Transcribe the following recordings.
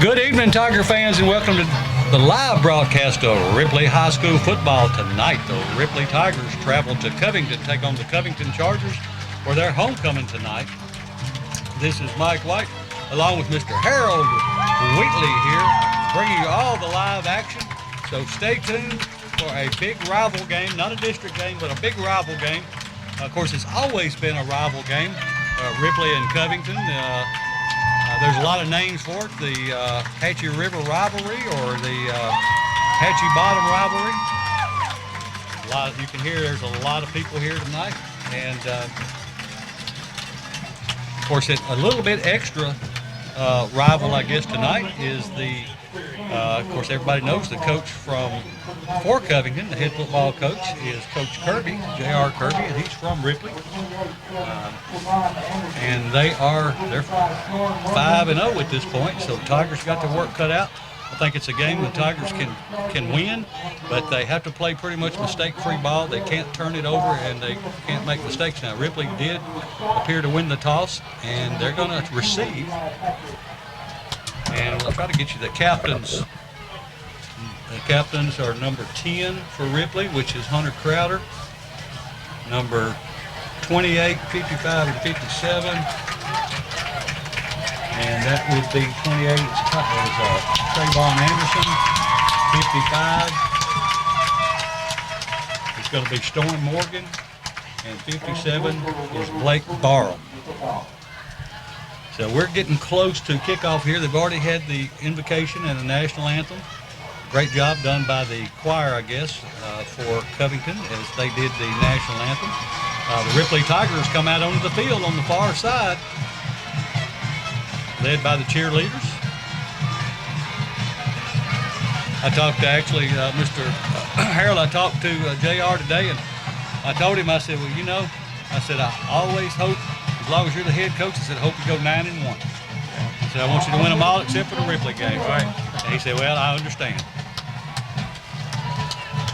Good evening, Tiger fans, and welcome to the live broadcast of Ripley High School football tonight. The Ripley Tigers travel to Covington to take on the Covington Chargers for their homecoming tonight. This is Mike White, along with Mr. Harold Wheatley here, bringing you all the live action. So stay tuned for a big rival game, not a district game, but a big rival game. Of course, it's always been a rival game, Ripley and Covington. There's a lot of names for it, the Hatchie River rivalry or the Hatchie Bottom rivalry. You can hear there's a lot of people here tonight. And of course, a little bit extra rival, I guess, tonight is the, of course, everybody knows the coach for Covington, the head football coach, is Coach Kirby, J.R. Kirby, and he's from Ripley. And they're 5-0 at this point, so Tigers got their work cut out. I think it's a game the Tigers can win, but they have to play pretty much mistake-free ball. They can't turn it over, and they can't make mistakes. Now, Ripley did appear to win the toss, and they're going to receive. And we'll try to get you the captains. The captains are number 10 for Ripley, which is Hunter Crowder. Number 28, 55, and 57. And that would be 28 is Trayvon Anderson. 55 is going to be Storm Morgan. And 57 is Blake Barham. So we're getting close to kickoff here. They've already had the invocation and the national anthem. Great job done by the choir, I guess, for Covington as they did the national anthem. The Ripley Tigers come out onto the field on the far side, led by the cheerleaders. I talked to Mr. Harold, I talked to JR today, and I told him, I said, well, you know, I said, I always hope, as long as you're the head coach, I said, I hope you go 9-1. I said, I want you to win them all except for the Ripley game, right? And he said, well, I understand.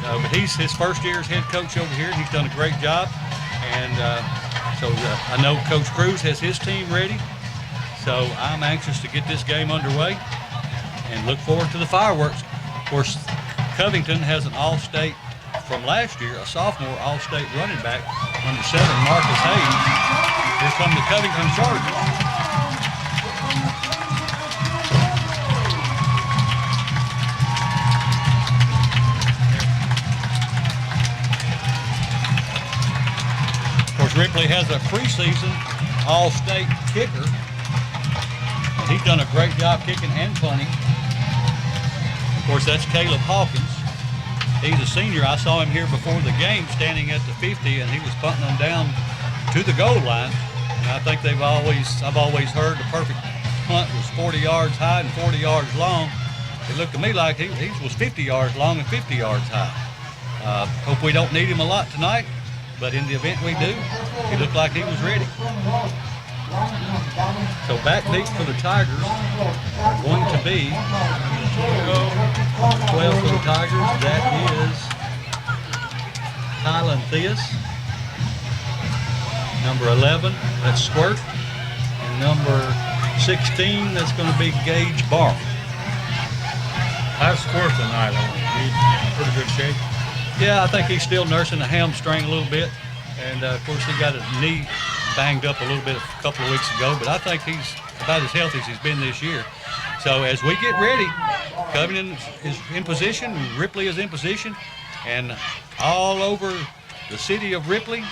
But he's his first year as head coach over here, and he's done a great job. And so I know Coach Cruz has his team ready. So I'm anxious to get this game underway and look forward to the fireworks. Of course, Covington has an all-state from last year, a sophomore all-state running back, number 7, Marcus Hayes. Here come the Covington Chargers. Ripley has a preseason all-state kicker. And he's done a great job kicking and punting. Of course, that's Caleb Hawkins. He's a senior. I saw him here before the game standing at the 50, and he was punting them down to the goal line. And I think I've always heard the perfect punt was 40 yards high and 40 yards long. It looked to me like he was 50 yards long and 50 yards high. Hope we don't need him a lot tonight. But in the event we do, he looked like he was ready. So backbeat for the Tigers are going to be 12 for the Tigers. That is Highland Theus. Number 11, that's Squirt. And number 16, that's going to be Gage Barr. How's Squirt tonight? He's in pretty good shape. Yeah, I think he's still nursing a hamstring a little bit. And, of course, he got his knee banged up a little bit a couple of weeks ago. But I think he's about as healthy as he's been this year. So as we get ready, Covington is in position, Ripley is in position. And all over the city of Ripley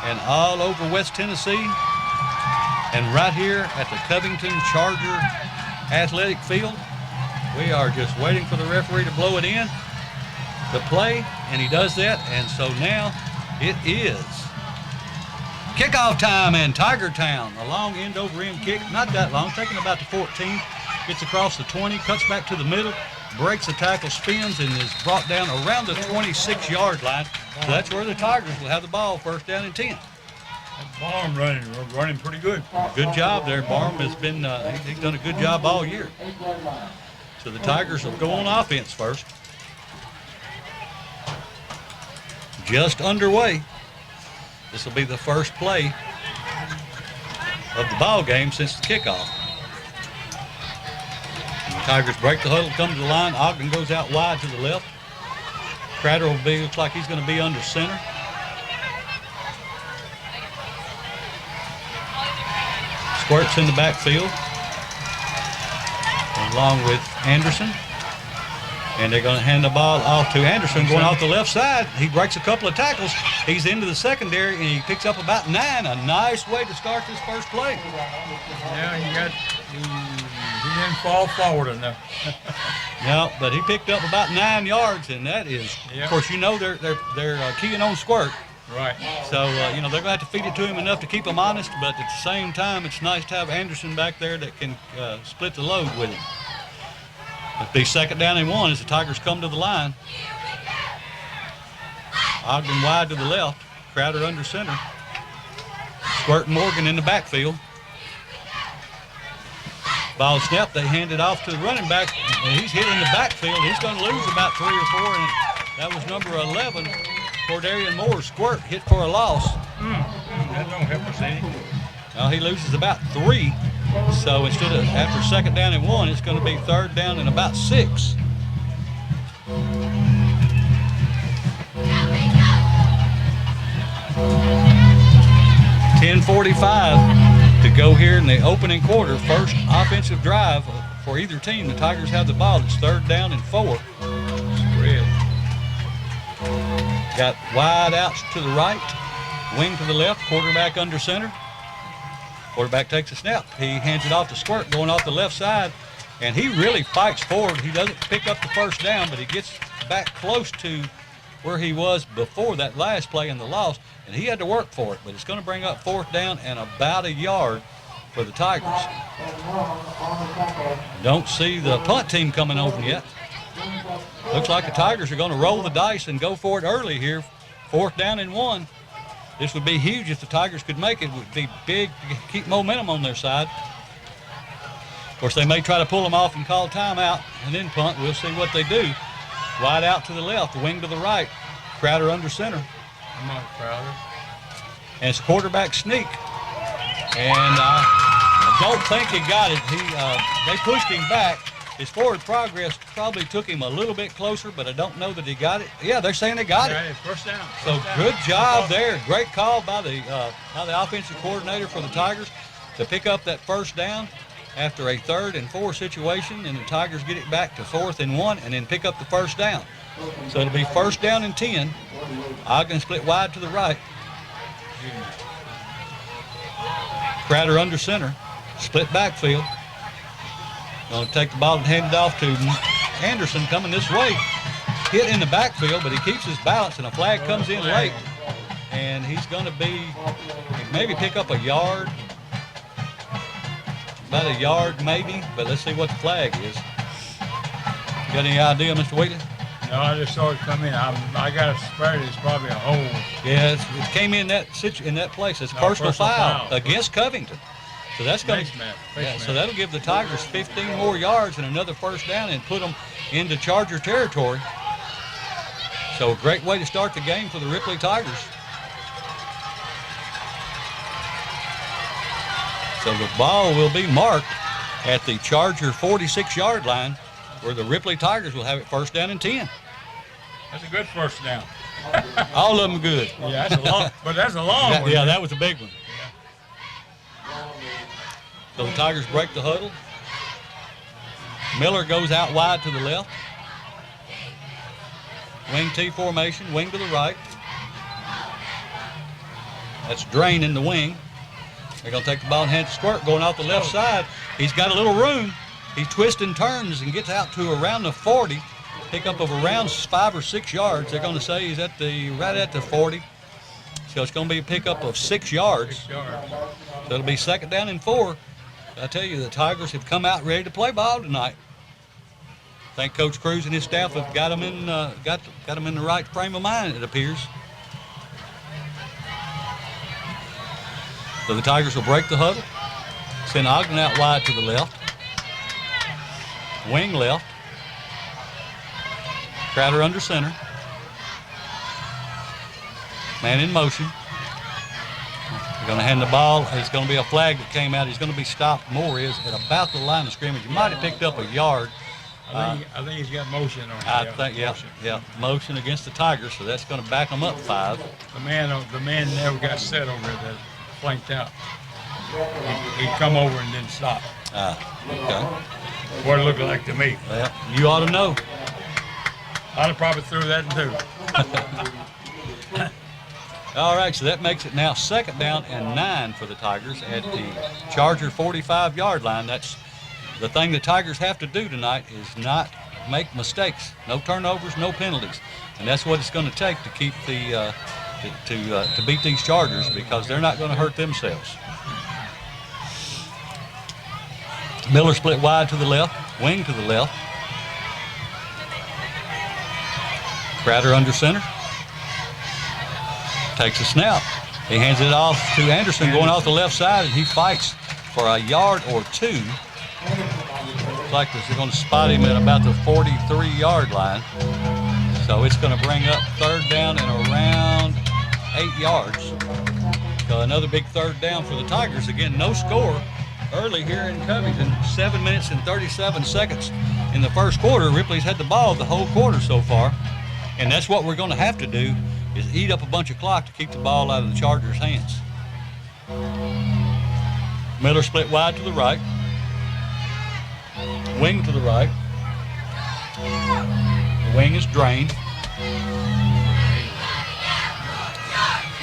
and all over West Tennessee and right here at the Covington Charger Athletic Field, we are just waiting for the referee to blow it in. The play, and he does that, and so now it is kickoff time in Tiger Town. A long end-over-end kick, not that long, taking about the 14, gets across the 20, cuts back to the middle, breaks the tackle, spins, and is brought down around the 26-yard line. So that's where the Tigers will have the ball, first down and 10. Barham running pretty good. Good job there. Barham has been, he's done a good job all year. So the Tigers will go on offense first. Just underway. This will be the first play of the ball game since the kickoff. Tigers break the huddle, come to the line. Ogden goes out wide to the left. Crowder looks like he's going to be under center. Squirts in the backfield along with Anderson. And they're going to hand the ball off to Anderson going off the left side. He breaks a couple of tackles. He's into the secondary, and he picks up about 9. A nice way to start this first play. Yeah, he didn't fall forward enough. No, but he picked up about 9 yards, and that is, Yep. Of course, you know they're keying on squirt. Right. So, they're going to have to feed it to him enough to keep him honest, but at the same time, it's nice to have Anderson back there that can split the load with him. It'll be 2nd down and 1 as the Tigers come to the line. Ogden wide to the left, Crowder under center. Squirt and Morgan in the backfield. Ball snap, they hand it off to the running back, and he's hit in the backfield. He's going to lose about 3 or 4, and that was number 11, Cordarian Moore. Squirt hit for a loss. That don't help us any. Now he loses about 3. So instead of after 2nd down and 1, it's going to be 3rd down and about 6. .45 to go here in the opening quarter. First offensive drive for either team. The Tigers have the ball. It's 3rd down and 4. Spread. Got wide outs to the right, wing to the left, quarterback under center. Quarterback takes a snap. He hands it off to Squirt going off the left side, and he really fights forward. He doesn't pick up the first down, but he gets back close to where he was before that last play in the loss, and he had to work for it, but it's going to bring up 4th down and about a yard for the Tigers. Don't see the punt team coming over yet. Looks like the Tigers are going to roll the dice and go for it early here. 4th down and 1. This would be huge if the Tigers could make it. It would be big to keep momentum on their side. Of course, they may try to pull them off and call timeout and then punt. We'll see what they do. Wide out to the left, wing to the right. Crowder under center. Come on, Crowder. And it's a quarterback sneak. And I don't think he got it. They pushed him back. His forward progress probably took him a little bit closer, but I don't know that he got it. Yeah, they're saying they got it. First down. So good job there. Great call by the offensive coordinator for the Tigers to pick up that first down after a 3rd and 4 situation, and the Tigers get it back to 4th and 1 and then pick up the first down. So it'll be 1st down and 10. Ogden split wide to the right. Crowder under center. Split backfield. Going to take the ball and hand it off to Anderson coming this way. Hit in the backfield, but he keeps his balance, and a flag comes in late. And he's going to maybe pick up a yard. About a yard maybe, but let's see what the flag is. You got any idea, Mr. Wheatley? No, I just saw it come in. I got to swear it's probably a hole. Yeah, it came in that place. It's a personal foul against Covington. So that's going to, so that'll give the Tigers 15 more yards and another first down and put them into Charger territory. So a great way to start the game for the Ripley Tigers. So the ball will be marked at the Charger 46-yard line, where the Ripley Tigers will have it 1st down and 10. That's a good first down. All of them good. Yeah, that's a long, but that's a long one. Yeah, that was a big one. So the Tigers break the huddle. Miller goes out wide to the left. Wing T formation, wing to the right. That's Drain in the wing. They're going to take the ball and hand it to Squirt going off the left side. He's got a little room. He twists and turns and gets out to around the 40. Pickup of around 5 or 6 yards. They're going to say he's right at the 40. So it's going to be a pickup of 6 yards. 6 yards. So it'll be 2nd down and 4. I tell you, the Tigers have come out ready to play ball tonight. I think Coach Cruz and his staff have got them in the right frame of mind, it appears. So the Tigers will break the huddle. Send Ogden out wide to the left. Wing left. Crowder under center. Man in motion. They're going to hand the ball. It's going to be a flag that came out. He's going to be stopped. Moore is at about the line of scrimmage. He might have picked up a yard. I think he's got motion on it. I think, motion against the Tigers, so that's going to back them up 5. The man never got set over there that flanked out. He'd come over and then stop. Okay. What it looked like to me. Well, you ought to know. I'd have probably threw that in 2. All right, so that makes it now 2nd down and 9 for the Tigers at the Charger 45-yard line. That's the thing the Tigers have to do tonight, is not make mistakes. No turnovers, no penalties. And that's what it's going to take to keep the to beat these Chargers, because they're not going to hurt themselves. Miller split wide to the left, wing to the left. Crowder under center. Takes a snap. He hands it off to Anderson going off the left side, and he fights for a yard or 2. Looks like they're going to spot him at about the 43-yard line. So it's going to bring up 3rd down and around 8 yards. So another big 3rd down for the Tigers. Again, no score early here in Covington. 7 minutes and 37 seconds in the first quarter. Ripley's had the ball the whole quarter so far. And that's what we're going to have to do, is eat up a bunch of clock to keep the ball out of the Chargers' hands. Miller split wide to the right. Wing to the right. The wing is drained.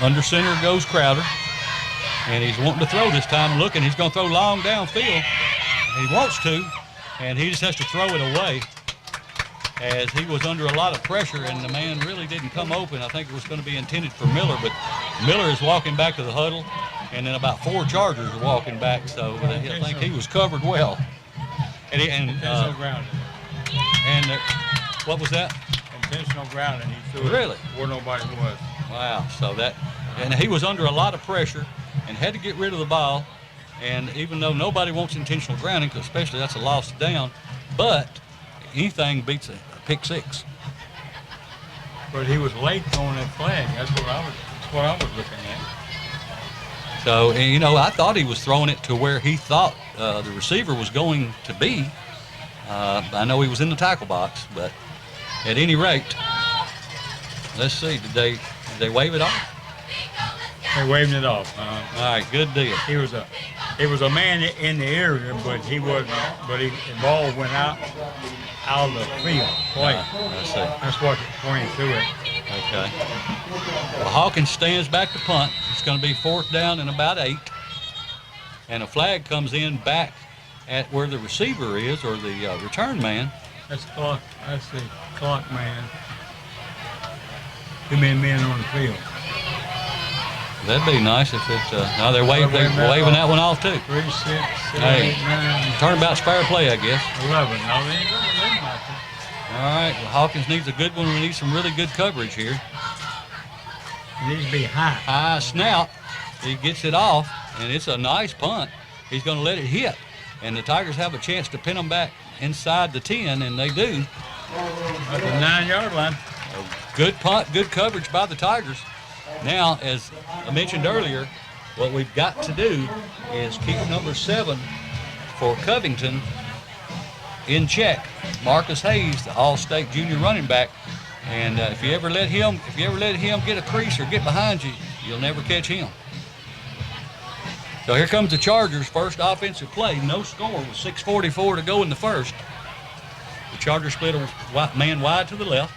Under center goes Crowder. And he's wanting to throw this time, looking. He's going to throw long downfield. He wants to, and he just has to throw it away, as he was under a lot of pressure, and the man really didn't come open. I think it was going to be intended for Miller, but Miller is walking back to the huddle, and then about 4 Chargers are walking back, so I think he was covered well. Intentional grounding. What was that? Intentional grounding. He threw Really? it where nobody was. Wow. So and he was under a lot of pressure and had to get rid of the ball. And even though nobody wants intentional grounding, 'cause especially that's a loss down, but anything beats a pick 6. But he was late throwing that flag. That's what I was looking at. So, and, I thought he was throwing it to where he thought the receiver was going to be. I know he was in the tackle box, but at any rate, let's see. Did they wave it off? They waved it off. All right, good deal. It was a man in the area, but he wasn't. But the ball went out of the field. I see. That's what pointed to it. Okay. Well, Hawkins stands back to punt. It's going to be 4th down and about 8. And a flag comes in back at where the receiver is, or the return man. That's the clock man. Too many men on the field. That'd be nice if it. No, they're waving that one off too. 3, 6, 7, Hey, 8, 9. turnabout's fair play, I guess. 11. No, they ain't gonna let him out there. All right. Well, Hawkins needs a good one. We need some really good coverage here. It needs to be high. High snap. He gets it off, and it's a nice punt. He's going to let it hit, and the Tigers have a chance to pin them back inside the 10, and they do. At the 9-yard line. A good punt, good coverage by the Tigers. Now, as I mentioned earlier, what we've got to do is keep number 7 for Covington in check. Marcus Hayes, the All-State junior running back, and if you ever let him get a crease or get behind you, you'll never catch him. So here comes the Chargers' first offensive play. No score with 6:44 to go in the first. The Chargers split a man wide to the left.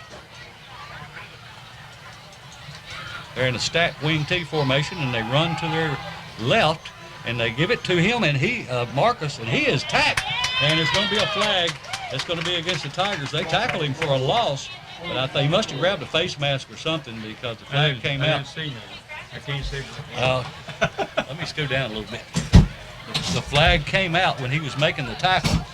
They're in a stacked wing T formation, and they run to their left, and they give it to him, and Marcus, and he is tackled. And it's going to be a flag that's going to be against the Tigers. They tackled him for a loss, but I think he must have grabbed a face mask or something, because the flag came out. I can't see. Let me scoot down a little bit. The flag came out when he was making the tackle.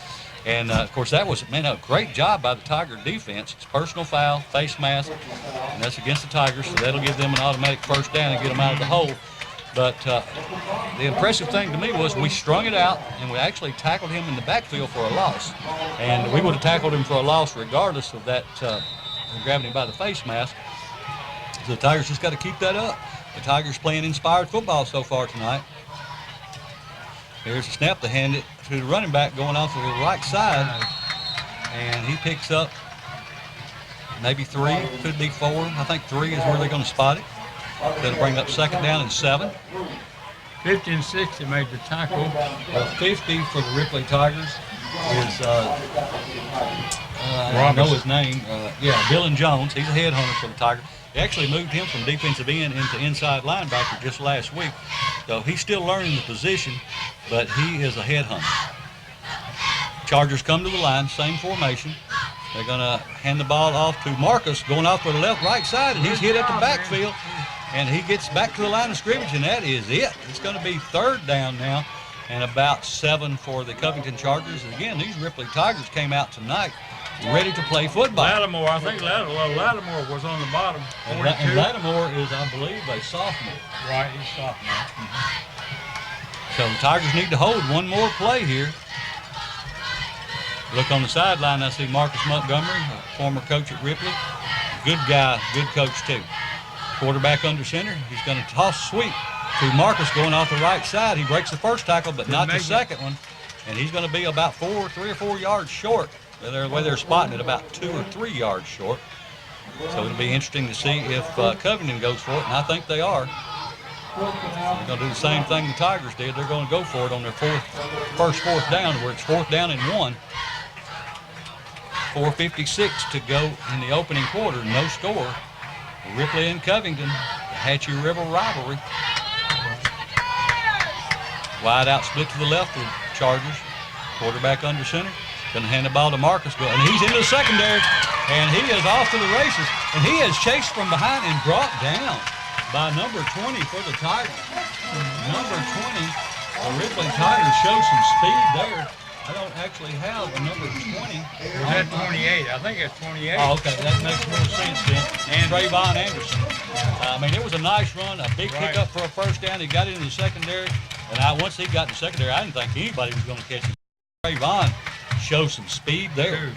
And, of course, that was, a great job by the Tiger defense. It's personal foul, face mask, and that's against the Tigers, so that'll give them an automatic first down and get them out of the hole. But the impressive thing to me was we strung it out, and we actually tackled him in the backfield for a loss. And we would have tackled him for a loss regardless of that, grabbing him by the face mask. So the Tigers just got to keep that up. The Tigers playing inspired football so far tonight. Here's a snap to hand it to the running back going off to the right side. and he picks up maybe 3, could be 4. I think 3 is where they're going to spot it. That'll bring up 2nd down and 7. 50 and 60 made the tackle. 50 for the Ripley Tigers is, I know his name, Dylan Jones. He's a headhunter for the Tigers. They actually moved him from defensive end into inside linebacker just last week. So he's still learning the position, but he is a headhunter. Chargers come to the line, same formation. They're going to hand the ball off to Marcus, going off for the right side, and he's hit at the backfield. And he gets back to the line of scrimmage, and that is it. It's going to be 3rd down now and about 7 for the Covington Chargers. And again, these Ripley Tigers came out tonight ready to play football. Lattimore, I think Lattimore was on the bottom. And Lattimore is, I believe, a sophomore. Right, he's sophomore. So the Tigers need to hold one more play here. Look on the sideline, I see Marcus Montgomery, a former coach at Ripley. Good guy, good coach too. Quarterback under center. He's going to toss sweep to Marcus going off the right side. He breaks the first tackle, but not the second one. And he's going to be about 3 or 4 yards short. The way they're spotting it, about 2 or 3 yards short. So it'll be interesting to see if Covington goes for it, and I think they are. They're going to do the same thing the Tigers did. They're going to go for it on their first 4th down, where it's 4th down and 1. 4:56 to go in the opening quarter. No score. Ripley and Covington, the Hatchie River rivalry. Wide out split to the left of the Chargers. Quarterback under center. Going to hand the ball to Marcus. And he's into the secondary. And he is off to the races. And he is chased from behind and brought down by number 20 for the Tigers. Number 20, the Ripley Tigers show some speed there. I don't actually have a number 20. Was that 28? I think it's 28. Oh, okay. That makes more sense then. And Trayvon Anderson. I mean, it was a nice run, a big pickup for a 1st down. He got into the secondary. And once he got in the secondary, I didn't think anybody was going to catch him. Trayvon showed some speed there.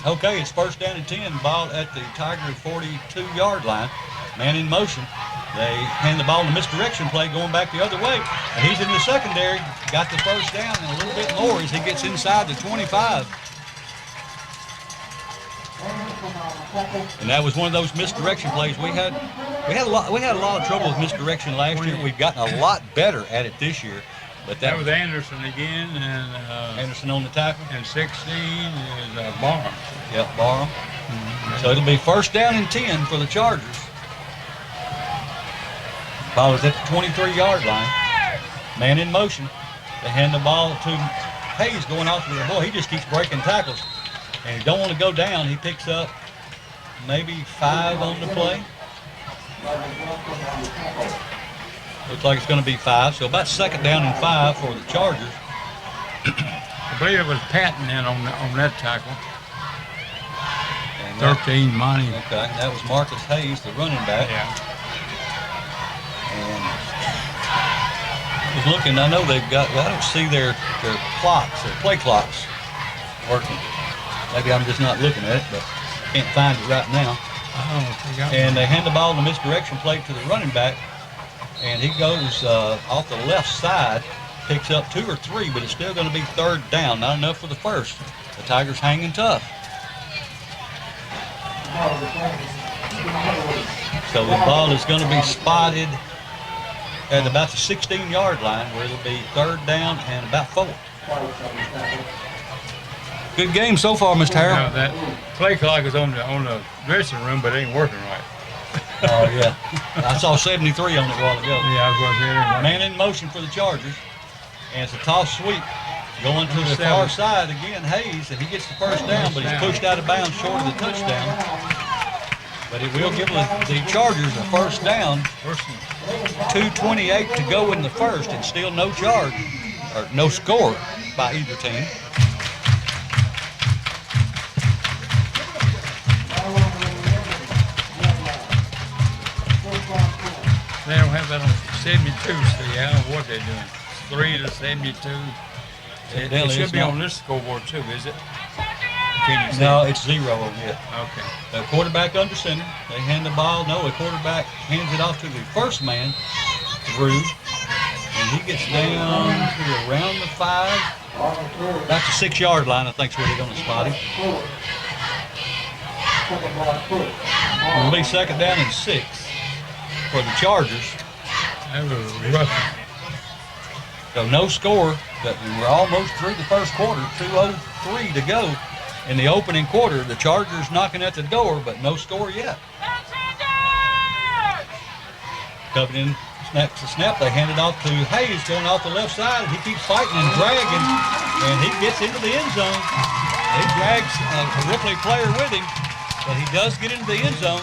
Okay, it's 1st down and 10. Ball at the Tiger 42-yard line. Man in motion. They hand the ball in a misdirection play going back the other way. And he's in the secondary. Got the 1st down and a little bit more as he gets inside the 25. And that was one of those misdirection plays. We had a lot of trouble with misdirection last year. We've gotten a lot better at it this year. But that was Anderson again, and Anderson on the tackle. And 16 is Barham. Yep, Barham. So it'll be 1st down and 10 for the Chargers. Ball is at the 23-yard line. Man in motion. They hand the ball to Hayes going off to the boy. He just keeps breaking tackles. And he don't want to go down. He picks up maybe 5 on the play. Looks like it's going to be 5. So about 2nd down and 5 for the Chargers. I believe it was Patton in on that tackle. And 13 money. Okay, that was Marcus Hayes, the running back. Yeah. And I was looking, I know they've got, I don't see their clocks, their play clocks working. Maybe I'm just not looking at it, but can't find it right now. And they hand the ball in the misdirection play to the running back, and he goes off the left side, picks up 2 or 3, but it's still going to be 3rd down, not enough for the 1st. The Tigers hanging tough. So the ball is going to be spotted at about the 16-yard line, where it'll be 3rd down and about 4. Good game so far, Mr. Harrell. Now that play clock is on the dressing room, but it ain't working right. Oh, yeah. I saw 73 on it a while ago. Yeah, I was going to say. Man in motion for the Chargers. And it's a toss sweep. Going to the far side again, Hayes, and he gets the 1st down, but he's pushed out of bounds short of the touchdown. But it will give the Chargers a 1st down. 2:28 to go in the 1st, and still no charge, or no score by either team. They don't have that on 72, so I don't know what they're doing. 3 to 72. It should be on this scoreboard too, is it? Can you see No, it? it's 0 on it. Okay. The quarterback under center. They hand the ball. No, the quarterback hands it off to the 1st man, Drew. And And he gets down to around the 5, about the 6-yard line, I think is where they're going to spot him. It'll be 2nd down and 6 for the Chargers. That was rough. So no score, but we were almost through the first quarter, 2:03 to go. In the opening quarter, the Chargers knocking at the door, but no score yet. Covington snaps the snap. They hand it off to Hayes going off the left side. He keeps fighting and dragging, and he gets into the end zone. He drags a Ripley player with him, but he does get into the end zone.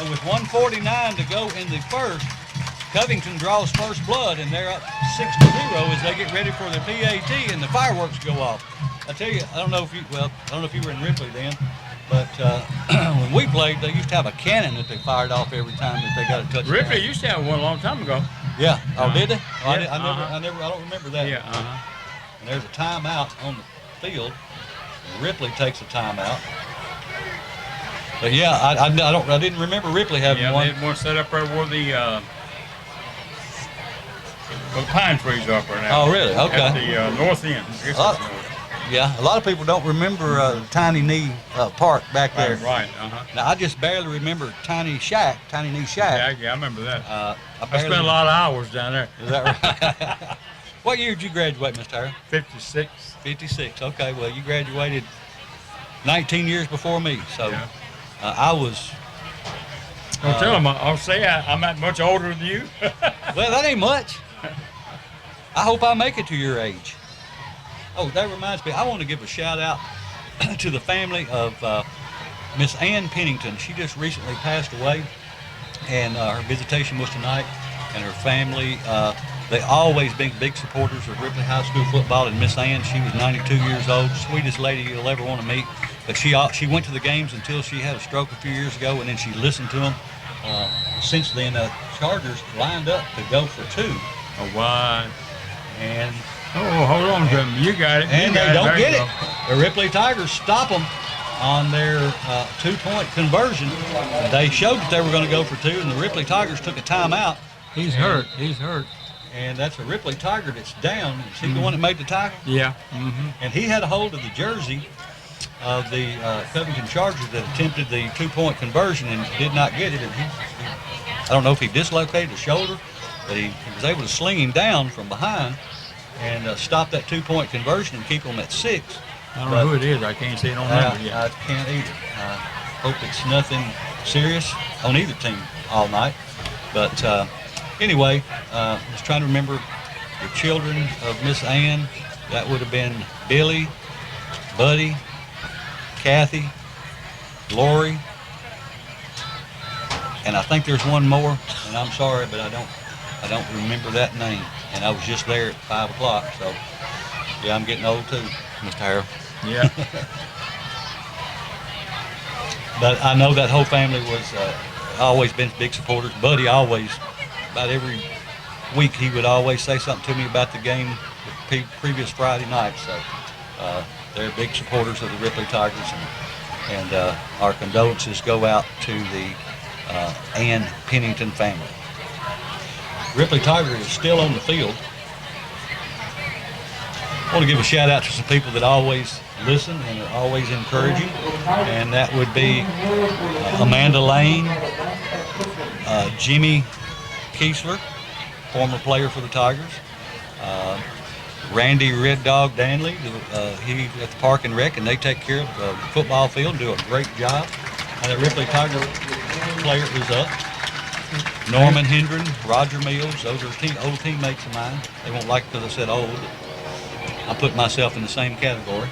And with 1:49 to go in the first, Covington draws first blood, and they're up 6-0 as they get ready for the PAT, and the fireworks go off. I tell you, I don't know if you were in Ripley then, but when we played, they used to have a cannon that they fired off every time that they got a touchdown. Ripley used to have one a long time ago. Yeah. Oh, did they? Oh, Yeah, I don't remember that. Yeah. And there's a timeout on the field. Ripley takes a timeout. But yeah, I didn't remember Ripley having Yeah, one. they had one set up there where the pine trees are right now. Oh, really? Okay. At the north end. Yeah, a lot of people don't remember Tiny Knee Park back there. Right. Now, I just barely remember Tiny Knee Shack. Yeah, I remember that. I spent a lot of hours down there. Is that right? What year did you graduate, Mr. Harris? 56. 56. Okay, well, you graduated 19 years before me, so Yeah. I was. Don't tell them. I'll say I'm not much older than you. Well, that ain't much. I hope I make it to your age. Oh, that reminds me, I want to give a shout out to the family of Miss Ann Pennington. She just recently passed away, and her visitation was tonight, and her family, they always been big supporters of Ripley High School football, and Miss Ann, she was 92 years old, sweetest lady you'll ever want to meet, but she went to the games until she had a stroke a few years ago, and then she listened to them. Since then, Chargers lined up to go for 2. Oh, why? And hold on, Jim. You got it. And they don't get it. The Ripley Tigers stop them on their 2-point conversion. They showed that they were going to go for 2, and the Ripley Tigers took a timeout. He's hurt. He's hurt. And that's a Ripley Tiger that's down. Is he the one that made the tackle? Yeah. And he had a hold of the jersey of the Covington Chargers that attempted the 2-point conversion and did not get it. And I don't know if he dislocated his shoulder, but he was able to sling him down from behind and stop that 2-point conversion and keep them at 6. I don't know who it is. I can't see it on number yet. I can't either. I hope it's nothing serious on either team all night. But anyway, I was trying to remember the children of Miss Ann. That would have been Billy, Buddy, Kathy, Lori, and I think there's one more, and I'm sorry, but I don't remember that name. And I was just there at 5 o'clock, so yeah, I'm getting old too, Mr. Harrell. Yeah. But I know that whole family was always been big supporters. Buddy always, about every week, he would always say something to me about the game the previous Friday night. So they're big supporters of the Ripley Tigers, and our condolences go out to the Ann Pennington family. Ripley Tiger is still on the field. I want to give a shout out to some people that always listen and are always encouraging, and that would be Amanda Lane, Jimmy Kiesler, former player for the Tigers, Randy Red Dog Danley, he's at the Park and Rec, and they take care of the football field and do a great job. And the Ripley Tiger player is up. Norman Hendren, Roger Mills, those are old teammates of mine. They won't like it because I said old. I put myself in the same category.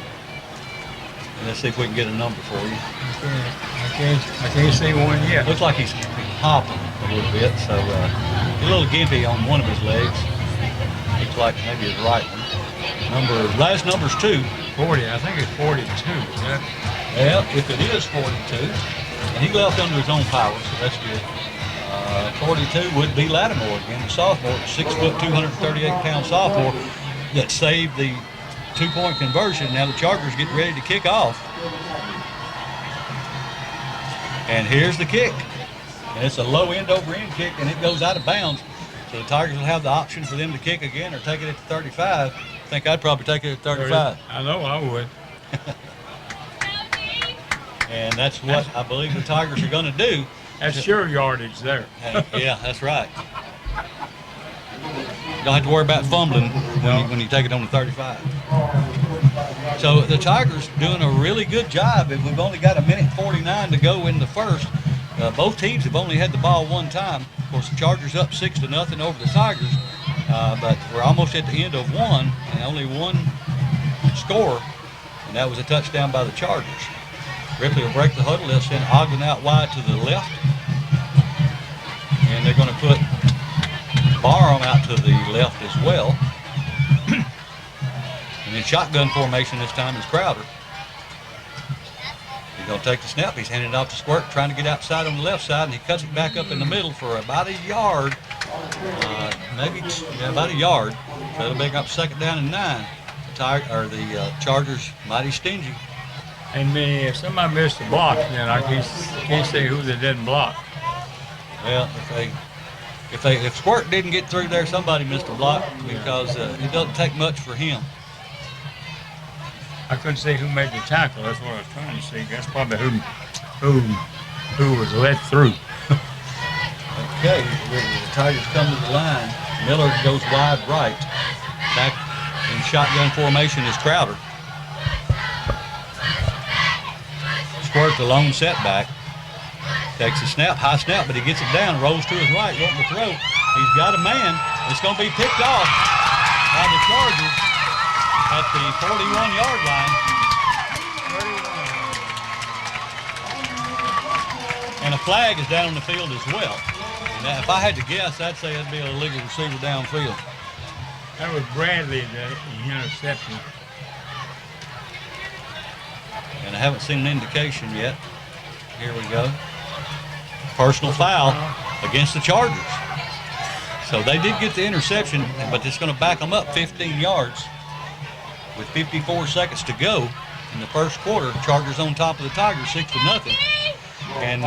And let's see if we can get a number for you. I can't see one yet. Looks like he's hopping a little bit, so a little gimpy on one of his legs. Looks like maybe his right one. Last number's 2. 40. I think it's 42. Yeah. Well, if it is 42, and he left under his own power, so that's good. 42 would be Lattimore again, the sophomore, 6 foot, 238-pound sophomore that saved the 2-point conversion. Now the Chargers get ready to kick off. And here's the kick. And it's a low end over end kick, and it goes out of bounds. So the Tigers will have the option for them to kick again or take it at the 35. I think I'd probably take it at 35. I know I would. And that's what I believe the Tigers are going to do. That's sure yardage there. Yeah, that's right. Don't have to worry about fumbling when you take it on the 35. So the Tigers doing a really good job. If we've only got 1:49 to go in the first. Both teams have only had the ball one time. Of course, the Chargers up 6-0 over the Tigers, but we're almost at the end of one, and only one score, and that was a touchdown by the Chargers. Ripley will break the huddle. They'll send Ogden out wide to the left, and they're going to put Barham out to the left as well. And in shotgun formation this time is Crowder. He's going to take the snap. He's handing it off to Squirt, trying to get outside on the left side, and he cuts it back up in the middle for about a yard, about a yard. So it'll make up 2nd down and 9. The Chargers mighty stingy. And if somebody missed the block, then I can't say who they didn't block. Well, if Squirt didn't get through there, somebody missed a block because it doesn't take much for him. I couldn't say who made the tackle. That's what I was trying to see. That's probably who was let through. Okay, the Tigers come to the line. Miller goes wide right. Back in shotgun formation is Crowder. Squirt the lone setback. Takes a snap, high snap, but he gets it down, rolls to his right, wanting to throw. He's got a man. It's going to be picked off by the Chargers at the 41-yard line. And a flag is down on the field as well. Now, if I had to guess, I'd say it'd be a illegal receiver downfield. That was Bradley, the interception. And I haven't seen an indication yet. Here we go. Personal foul against the Chargers. So they did get the interception, but it's going to back them up 15 yards with 54 seconds to go in the first quarter. Chargers on top of the Tigers, 6-0. And,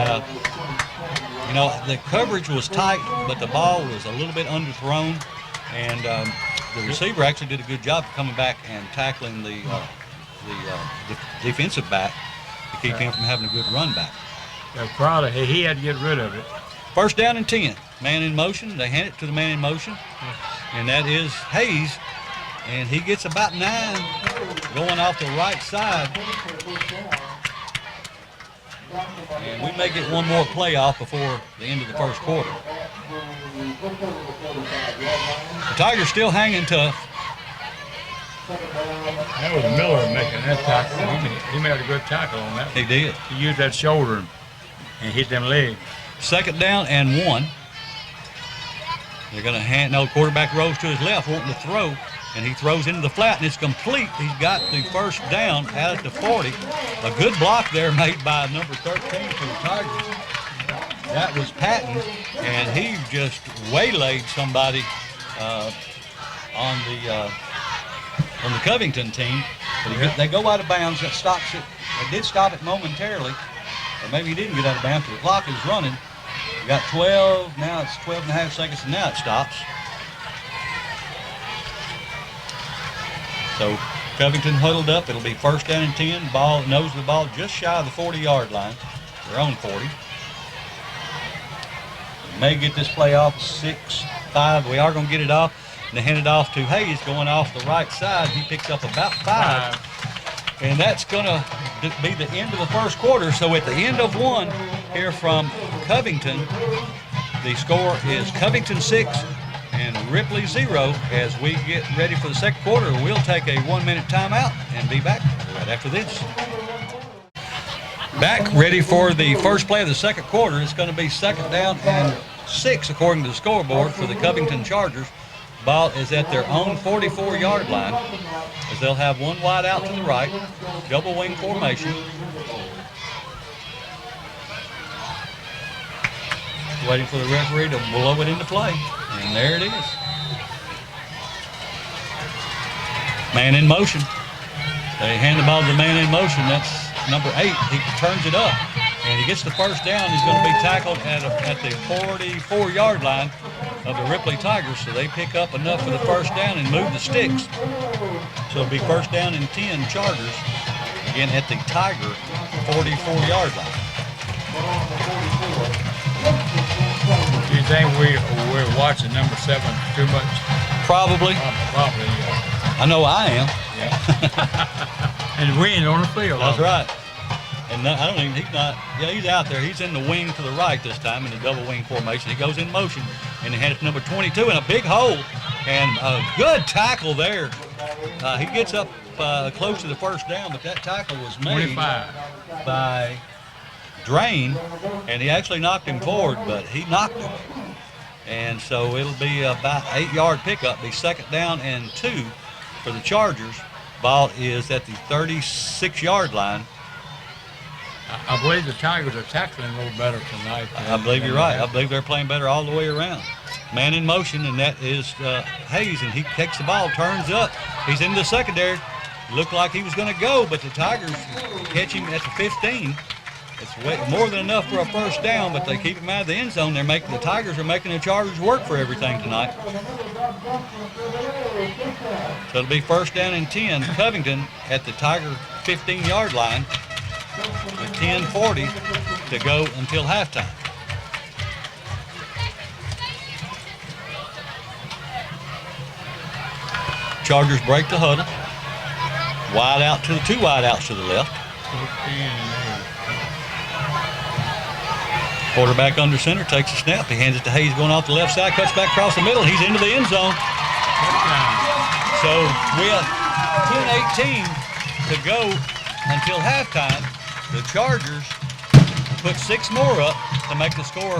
the coverage was tight, but the ball was a little bit underthrown. And the receiver actually did a good job of coming back and tackling the defensive back to keep him from having a good run back. Crowder, he had to get rid of it. 1st down and 10. Man in motion. They hand it to the man in motion, and that is Hayes. And he gets about 9 going off the right side. And we may get one more play off before the end of the first quarter. The Tigers still hanging tough. That was Miller making that tackle. He made a good tackle on that. He did. He used that shoulder and hit them legs. 2nd down and 1. They're going to quarterback rolls to his left, wanting to throw, and he throws into the flat, and it's complete. He's got the 1st down out at the 40. A good block there made by number 13 for the Tigers. That was Patton, and he just waylaid somebody on the Covington team. But they go out of bounds. That stops it. They did stop it momentarily. Or maybe he didn't get out of bounds. The clock is running. We got 12. Now it's 12.5 seconds, and now it stops. So Covington huddled up. It'll be 1st down and 10. Ball nose of the ball just shy of the 40-yard line. Their own 40. We may get this play off 6-5. We are going to get it off. And they hand it off to Hayes going off the right side. He picks up about 5. And that's going to be the end of the first quarter. So at the end of one here from Covington, the score is Covington 6 and Ripley 0. As we get ready for the second quarter, we'll take a 1-minute timeout and be back right after this. Back ready for the first play of the second quarter. It's going to be 2nd down and 6 according to the scoreboard for the Covington Chargers. Ball is at their own 44-yard line as they'll have one wide out to the right, double wing formation. Waiting for the referee to blow it into play, and there it is. Man in motion. They hand the ball to the man in motion. That's number 8. He turns it up, and he gets the 1st down. He's going to be tackled at the 44-yard line of the Ripley Tigers, so they pick up enough for the first down and move the sticks. So it'll be first down and 10 Chargers, again at the Tiger 44-yard line. Do you think we're watching number 7 too much? Probably. Probably, yeah. I know I am. Yeah. And we ain't on the field. That's right. And I don't even, he's not, yeah, he's out there. He's in the wing to the right this time in the double wing formation. He goes in motion, and he had it number 22 in a big hole, and a good tackle there. He gets up close to the first down, but that tackle was made 25 by Drain, and he actually knocked him forward, but he knocked him. And so it'll be about 8-yard pickup, be second down and 2 for the Chargers. Ball is at the 36-yard line. I believe the Tigers are tackling a little better tonight. I believe you're right. I believe they're playing better all the way around. Man in motion, and that is Hayes, and he takes the ball, turns up. He's in the secondary. Looked like he was going to go, but the Tigers catch him at the 15. It's more than enough for a first down, but they keep him out of the end zone. The Tigers are making the Chargers work for everything tonight. So it'll be first down and 10. Covington at the Tiger 15-yard line with 10:40 to go until halftime. Chargers break the huddle. Wide out to the 2 wide outs to the left. Quarterback under center, takes a snap. He hands it to Hayes going off the left side, cuts back across the middle. He's into the end zone. So with 10:18 to go until halftime, the Chargers put 6 more up to make the score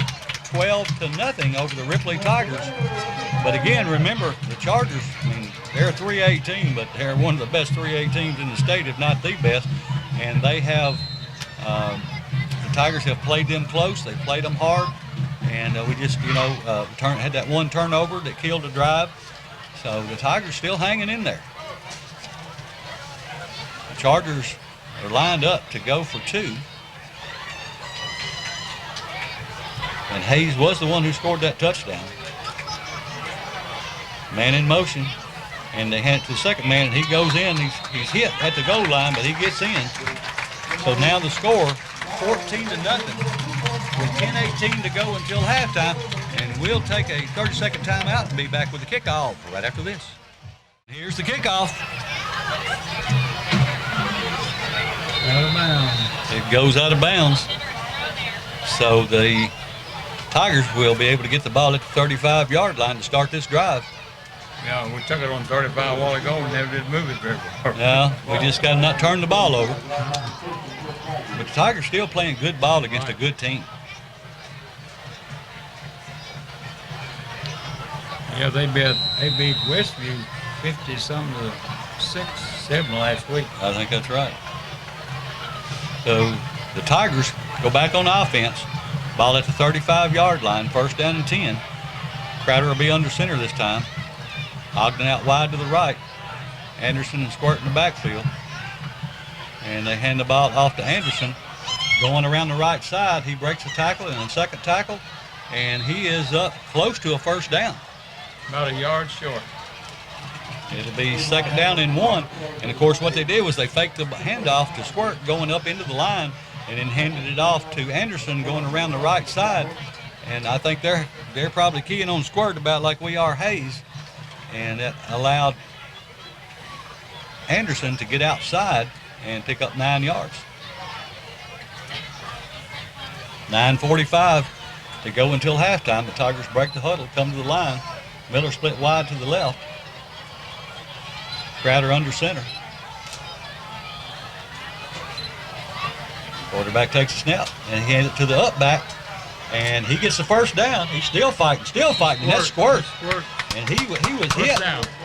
12-0 over the Ripley Tigers. But again, remember, the Chargers, I mean, they're a 3A team, but they're one of the best 3A teams in the state, if not the best. And they have, the Tigers have played them close. They played them hard. And we just, had that one turnover that killed the drive. So the Tigers still hanging in there. The Chargers are lined up to go for 2. And Hayes was the one who scored that touchdown. Man in motion, and they hand it to the second man, and he goes in. He's hit at the goal line, but he gets in. So now the score, 14-0, with 10:18 to go until halftime, and we'll take a 30-second timeout and be back with the kickoff right after this. Here's the kickoff. Out of bounds. It goes out of bounds. So the Tigers will be able to get the ball at the 35-yard line to start this drive. Yeah, we took it on 35 a while ago and never did move it very far. Yeah, we just got to not turn the ball over. But the Tigers still playing good ball against a good team. Yeah, they beat Westview 50-something to 6-7 last week. I think that's right. So the Tigers go back on offense. Ball at the 35-yard line, first down and 10. Crowder will be under center this time. Ogden out wide to the right. Anderson and Squirt in the backfield. And they hand the ball off to Anderson. Going around the right side, he breaks a tackle and a second tackle, and he is up close to a first down. About a yard short. It'll be second down and 1. And, of course, what they did was they faked the handoff to Squirt going up into the line and then handed it off to Anderson going around the right side. And I think they're probably keying on Squirt about like we are Hayes. And that allowed Anderson to get outside and pick up 9 yards. 9:45 to go until halftime. The Tigers break the huddle, come to the line. Miller split wide to the left. Crowder under center. Quarterback takes a snap, and he hands it to the up back, and he gets the first down. He's still fighting. That's Squirt. And he was hit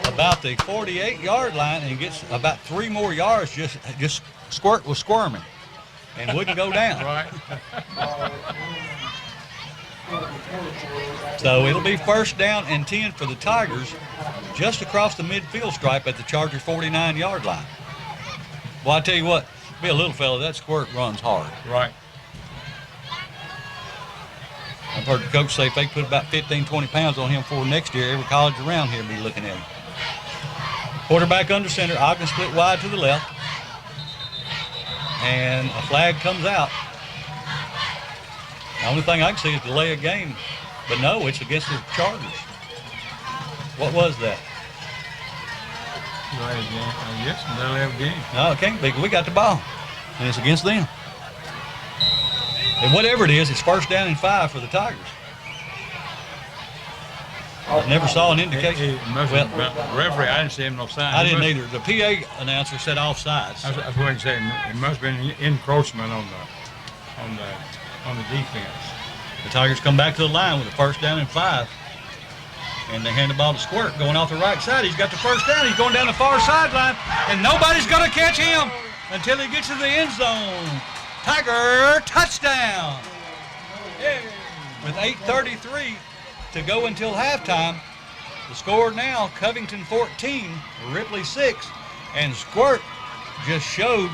about the 48-yard line and gets about 3 more yards. Just Squirt was squirming and wouldn't go down. Right. So it'll be first down and 10 for the Tigers, just across the midfield stripe at the Chargers 49-yard line. Well, I tell you what, be a little fella, that Squirt runs hard. Right. I've heard the coach say if they put about 15, 20 pounds on him for next year, every college around here will be looking at him. Quarterback under center, Ogden split wide to the left. And a flag comes out. The only thing I can see is delay a game. But no, it's against the Chargers. What was that? Yes, they'll have a game. No, it can't be. We got the ball. And it's against them. And whatever it is, it's first down and 5 for the Tigers. I never saw an indication. The referee, I didn't see him no sign. I didn't either. The PA announcer said offsides. That's what I can say. It must have been encroachment on the defense. The Tigers come back to the line with a first down and 5. And they hand the ball to Squirt going off the right side. He's got the first down. He's going down the far sideline. And nobody's going to catch him until he gets to the end zone. Tiger touchdown. Yay. With 8:33 to go until halftime. The score now, Covington 14, Ripley 6. And Squirt just showed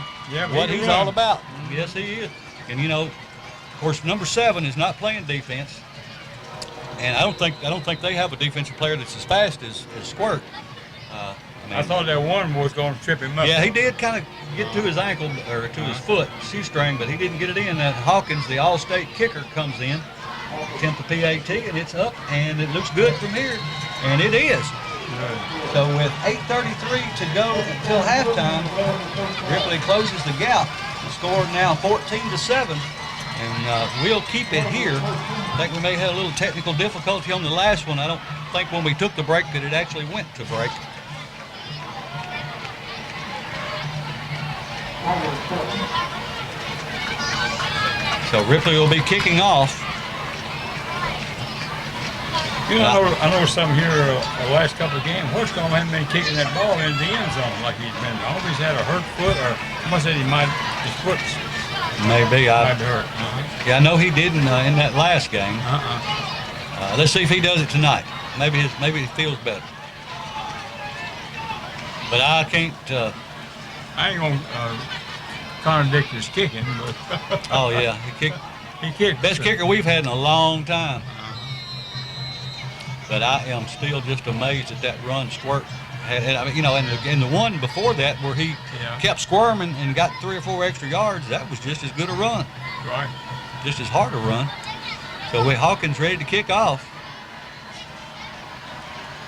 what he's all about. Yes, he is. And, you know, of course, number 7 is not playing defense. And I don't think they have a defensive player that's as fast as Squirt. I thought that one was going to trip him up. Yeah, he did kind of get to his ankle or to his foot, shoestring, but he didn't get it in. That Hawkins, the All-State kicker, comes in, attempt the PAT, and it's up, and it looks good from here, and it is. So with 8:33 to go until halftime, Ripley closes the gap. The score now 14-7. And we'll keep it here. I think we may have a little technical difficulty on the last one. I don't think when we took the break that it actually went to break. So Ripley will be kicking off. You know, I know something here the last couple of games. Horstcombe hasn't been kicking that ball into the end zone like he's been. Always had a hurt foot, or I must say his foot's maybe. might hurt. Yeah, I know he didn't in that last game. Let's see if he does it tonight. Maybe he feels better. But I can't. I ain't gonna contradict his kicking, but Oh yeah, he kicked. Best kicker we've had in a long time. But I am still just amazed at that run Squirt had. I mean, you know, and the one before that where he kept squirming and got 3 or 4 extra yards, that was just as good a run. Right. Just as hard a run. So with Hawkins ready to kick off.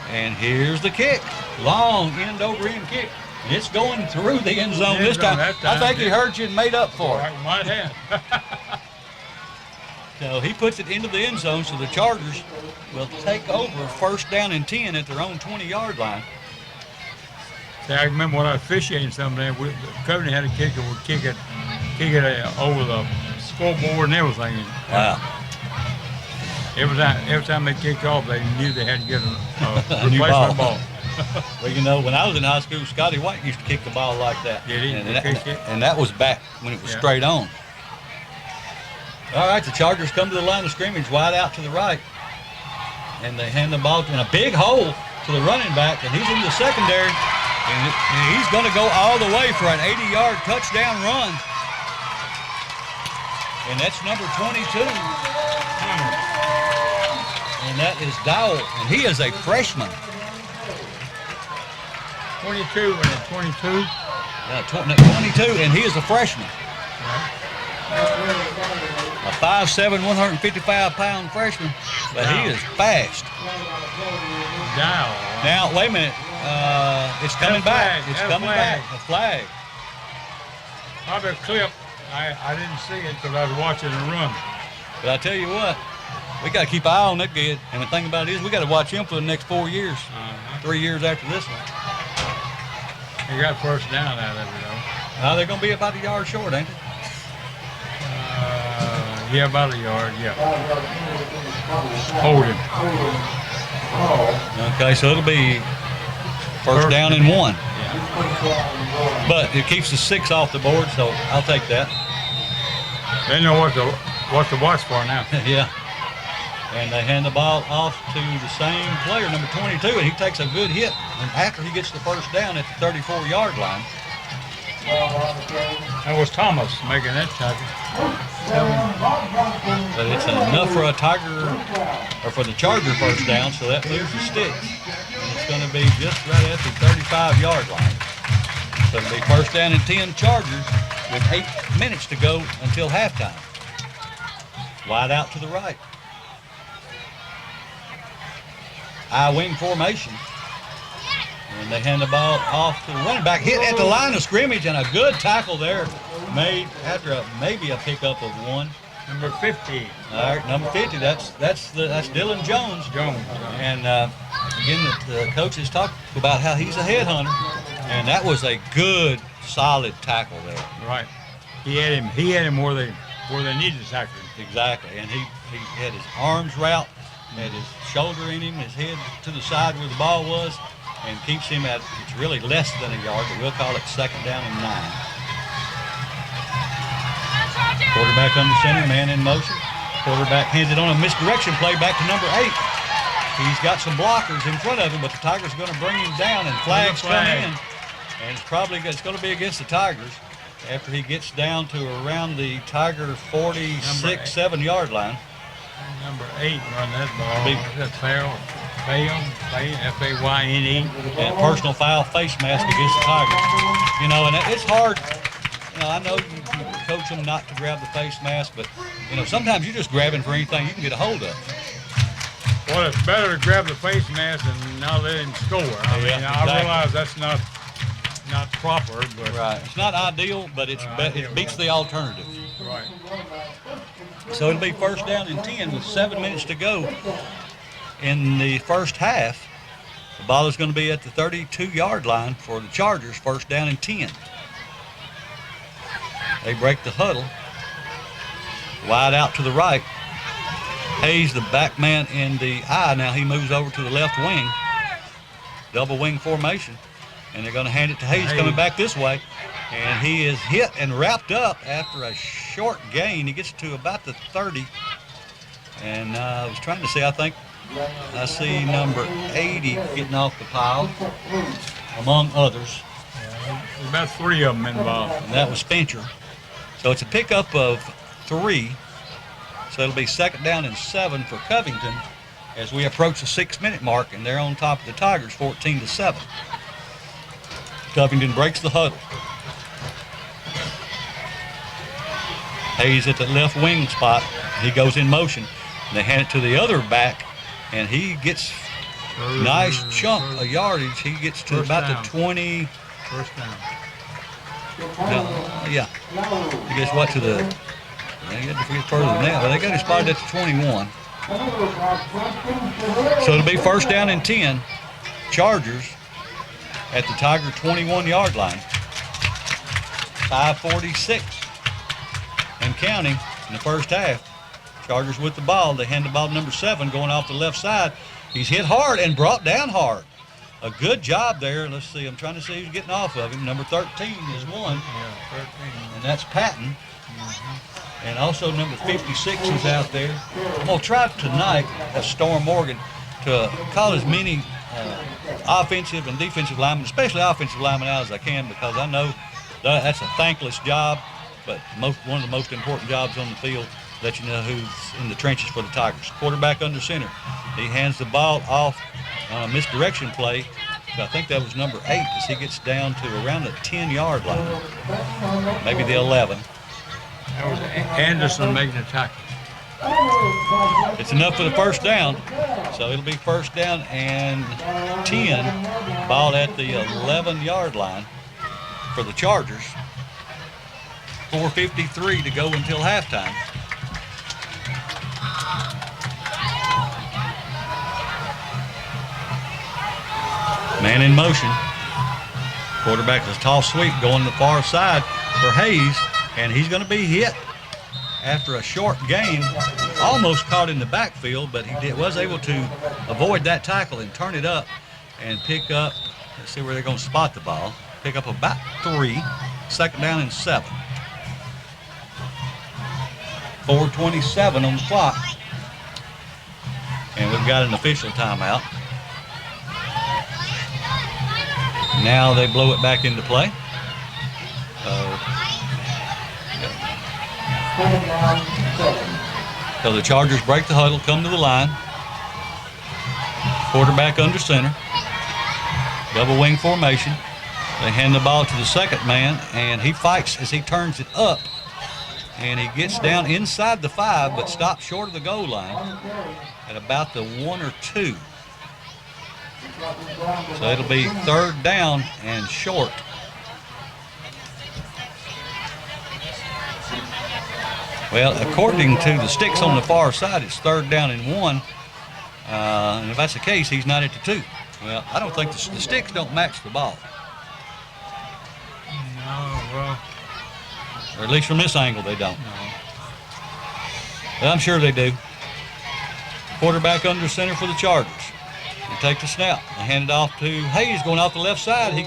And here's the kick. Long end over end kick. It's going through the end zone this time. I think he heard you and made up for it. Might have. So he puts it into the end zone, so the Chargers will take over first down and 10 at their own 20-yard line. See, I remember when I was officiating something there, Covington had a kicker would kick it over the scoreboard and everything. Wow. Every time they kicked off, they knew they had to get a new replacement ball. Well, you know, when I was in high school, Scotty White used to kick the ball like that. Did he? And that was back when it was straight on. All right, the Chargers come to the line of scrimmage, wide out to the right. And they hand the ball in a big hole to the running back, and he's in the secondary. And he's going to go all the way for an 80-yard touchdown run. And that's number 22. And that is Dowell, and he is a freshman. 22 and 22. 22, and he is a freshman. A 5'7", 155-pound freshman, but he is fast. Now, wait a minute. It's coming back. It's coming back. A flag. Probably a clip. I didn't see it because I was watching the run. But I tell you what, we got to keep an eye on that kid. And the thing about it is we got to watch him for the next 4 years. 3 years after this one. He got first down out of it, though. They're going to be about a yard short, ain't they? Yeah, about a yard, yeah. Hold him. Okay, so it'll be first down and 1. Yeah. But it keeps the 6 off the board, so I'll take that. They know what to watch for now. Yeah. And they hand the ball off to the same player, number 22, and he takes a good hit. And after he gets the first down at the 34-yard line, That was Thomas making that tackle. But it's enough for a Tiger, or for the Charger first down, so that moves the sticks. And it's going to be just right at the 35-yard line. So it'll be first down and 10 Chargers with 8 minutes to go until halftime. Wide out to the right. I-wing formation. And they hand the ball off to the running back. Hit at the line of scrimmage, and a good tackle there made after maybe a pickup of one. Number 50. All right, number 50. That's Dylan Jones. And again, the coaches talked about how he's a headhunter, and that was a good, solid tackle there. Right. He had him where they needed to tackle him. Exactly, and he had his arms wrapped, had his shoulder in him, his head to the side where the ball was, and keeps him at, it's really less than a yard, but we'll call it second down and 9. Quarterback under center, man in motion. Quarterback hands it on a misdirection play back to number 8. He's got some blockers in front of him, but the Tigers are going to bring him down, and flags come in. And it's going to be against the Tigers after he gets down to around the Tiger 46, 7-yard line. Number 8 run that ball. That's F-A-Y-N-E. And personal foul, face mask against the Tigers. You know, and it's hard. You know, I know you coach them not to grab the face mask, but, you know, sometimes you're just grabbing for anything you can get a hold of. Well, it's better to grab the face mask and not let him score. I mean, exactly. I realize that's not proper, but right. It's not ideal, but it beats the alternative. Right. So it'll be first down and 10 with 7 minutes to go in the first half. The ball is going to be at the 32-yard line for the Chargers, first down and 10. They break the huddle. Wide out to the right. Hayes, the back man in the I. Now he moves over to the left wing. Double wing formation. And they're going to hand it to Hayes coming back this way. And he is hit and wrapped up after a short gain. He gets to about the 30. And I was trying to see, I think I see number 80 getting off the pile, among others. Yeah, there's about 3 of them involved. And that was Fincher. So it's a pickup of 3. So it'll be second down and 7 for Covington as we approach the 6-minute mark, and they're on top of the Tigers, 14-7. Covington breaks the huddle. Hayes at the left wing spot. He goes in motion. They hand it to the other back, and he gets a nice chunk of yardage. He gets to about the 20. First down. Yeah. He gets what to the, they had to get further than that, but they got it spotted at the 21. So it'll be first down and 10. Chargers at the Tiger 21-yard line. 5:46 and counting in the first half. Chargers with the ball. They hand the ball to number 7 going off the left side. He's hit hard and brought down hard. A good job there. Let's see. I'm trying to see who's getting off of him. Number 13 is one. Yeah, 13. And that's Patton. And also number 56 is out there. I'm going to try tonight, Storm Morgan, to call as many offensive and defensive linemen, especially offensive linemen, out as I can, because I know that's a thankless job, but one of the most important jobs on the field, let you know who's in the trenches for the Tigers. Quarterback under center. He hands the ball off on a misdirection play. So I think that was number 8 as he gets down to around the 10-yard line, maybe the 11. That was Anderson making a tackle. It's enough for the first down. So it'll be first down and 10. Ball at the 11-yard line for the Chargers. 4:53 to go until halftime. Man in motion. Quarterback is a toss sweep going to the far side for Hayes, and he's going to be hit after a short gain. Almost caught in the backfield, but he was able to avoid that tackle and turn it up and pick up, let's see where they're going to spot the ball, pick up about 3, second down and 7. 4:27 on the clock. And we've got an official timeout. Now they blow it back into play. So the Chargers break the huddle, come to the line. Quarterback under center. Double wing formation. They hand the ball to the second man, and he fights as he turns it up. And he gets down inside the 5, but stops short of the goal line at about the 1 or 2. So it'll be 3rd down and short. Well, according to the sticks on the far side, it's 3rd down and 1. And if that's the case, he's not at the 2. Well, I don't think the sticks don't match the ball. No, well. Or at least from this angle, they don't. No. Well, I'm sure they do. Quarterback under center for the Chargers. They take the snap. They hand it off to Hayes going off the left side. He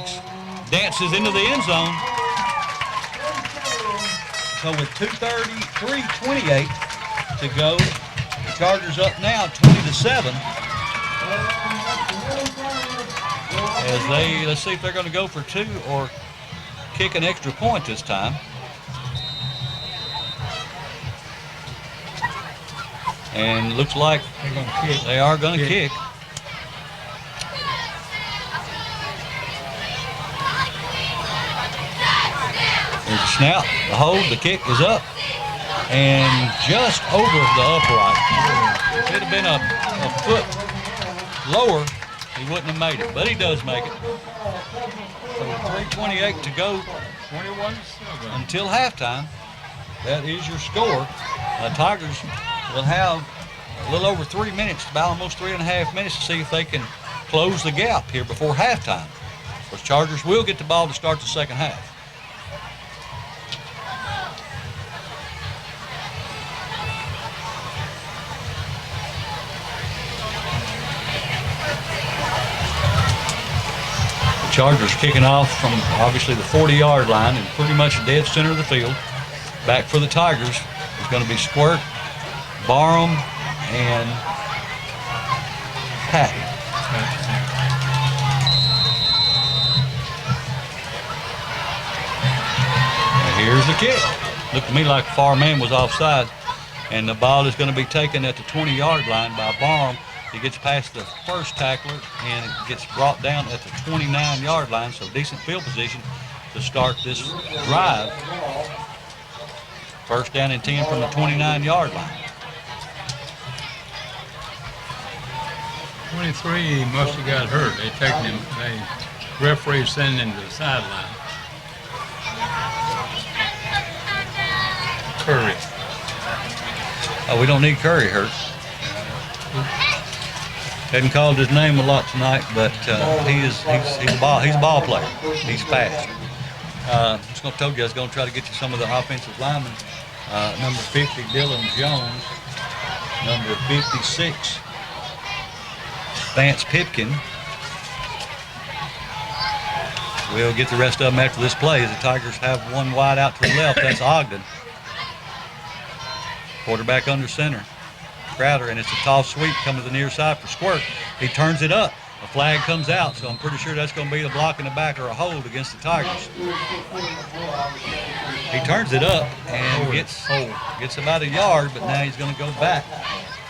dances into the end zone. So with 2:33:28 to go, the Chargers up now 20-7. As let's see if they're going to go for 2 or kick an extra point this time. And looks like they are going to kick. There's a snap, the hold, the kick is up, and just over the upright. If it had been a foot lower, he wouldn't have made it, but he does make it. So 3:28 to go 21-7 until halftime. That is your score. Tigers will have a little over 3 minutes, about almost 3.5 minutes, to see if they can close the gap here before halftime. The Chargers will get the ball to start the second half. The Chargers kicking off from obviously the 40-yard line and pretty much dead center of the field. Back for the Tigers is going to be Squirt, Barham, and Patty. And here's the kick. Looked to me like the far man was offside, and the ball is going to be taken at the 20-yard line by Barham. He gets past the first tackler, and it gets brought down at the 29-yard line, so decent field position to start this drive. 1st down and 10 from the 29-yard line. 23 must have got hurt. They taken him. They referee sending him to the sideline. Curry. Oh, we don't need Curry hurt. Hadn't called his name a lot tonight, but he's a ball player. He's fast. I was going to tell you I was going to try to get you some of the offensive linemen. Number 50, Dylan Jones. Number 56, Vance Pipkin. We'll get the rest of them after this play. The Tigers have one wide out to the left. That's Ogden. Quarterback under center. Crowder, and it's a toss sweep coming to the near side for Squirt. He turns it up. A flag comes out, so I'm pretty sure that's going to be a block in the back or a hold against the Tigers. He turns it up and gets about a yard, but now he's going to go back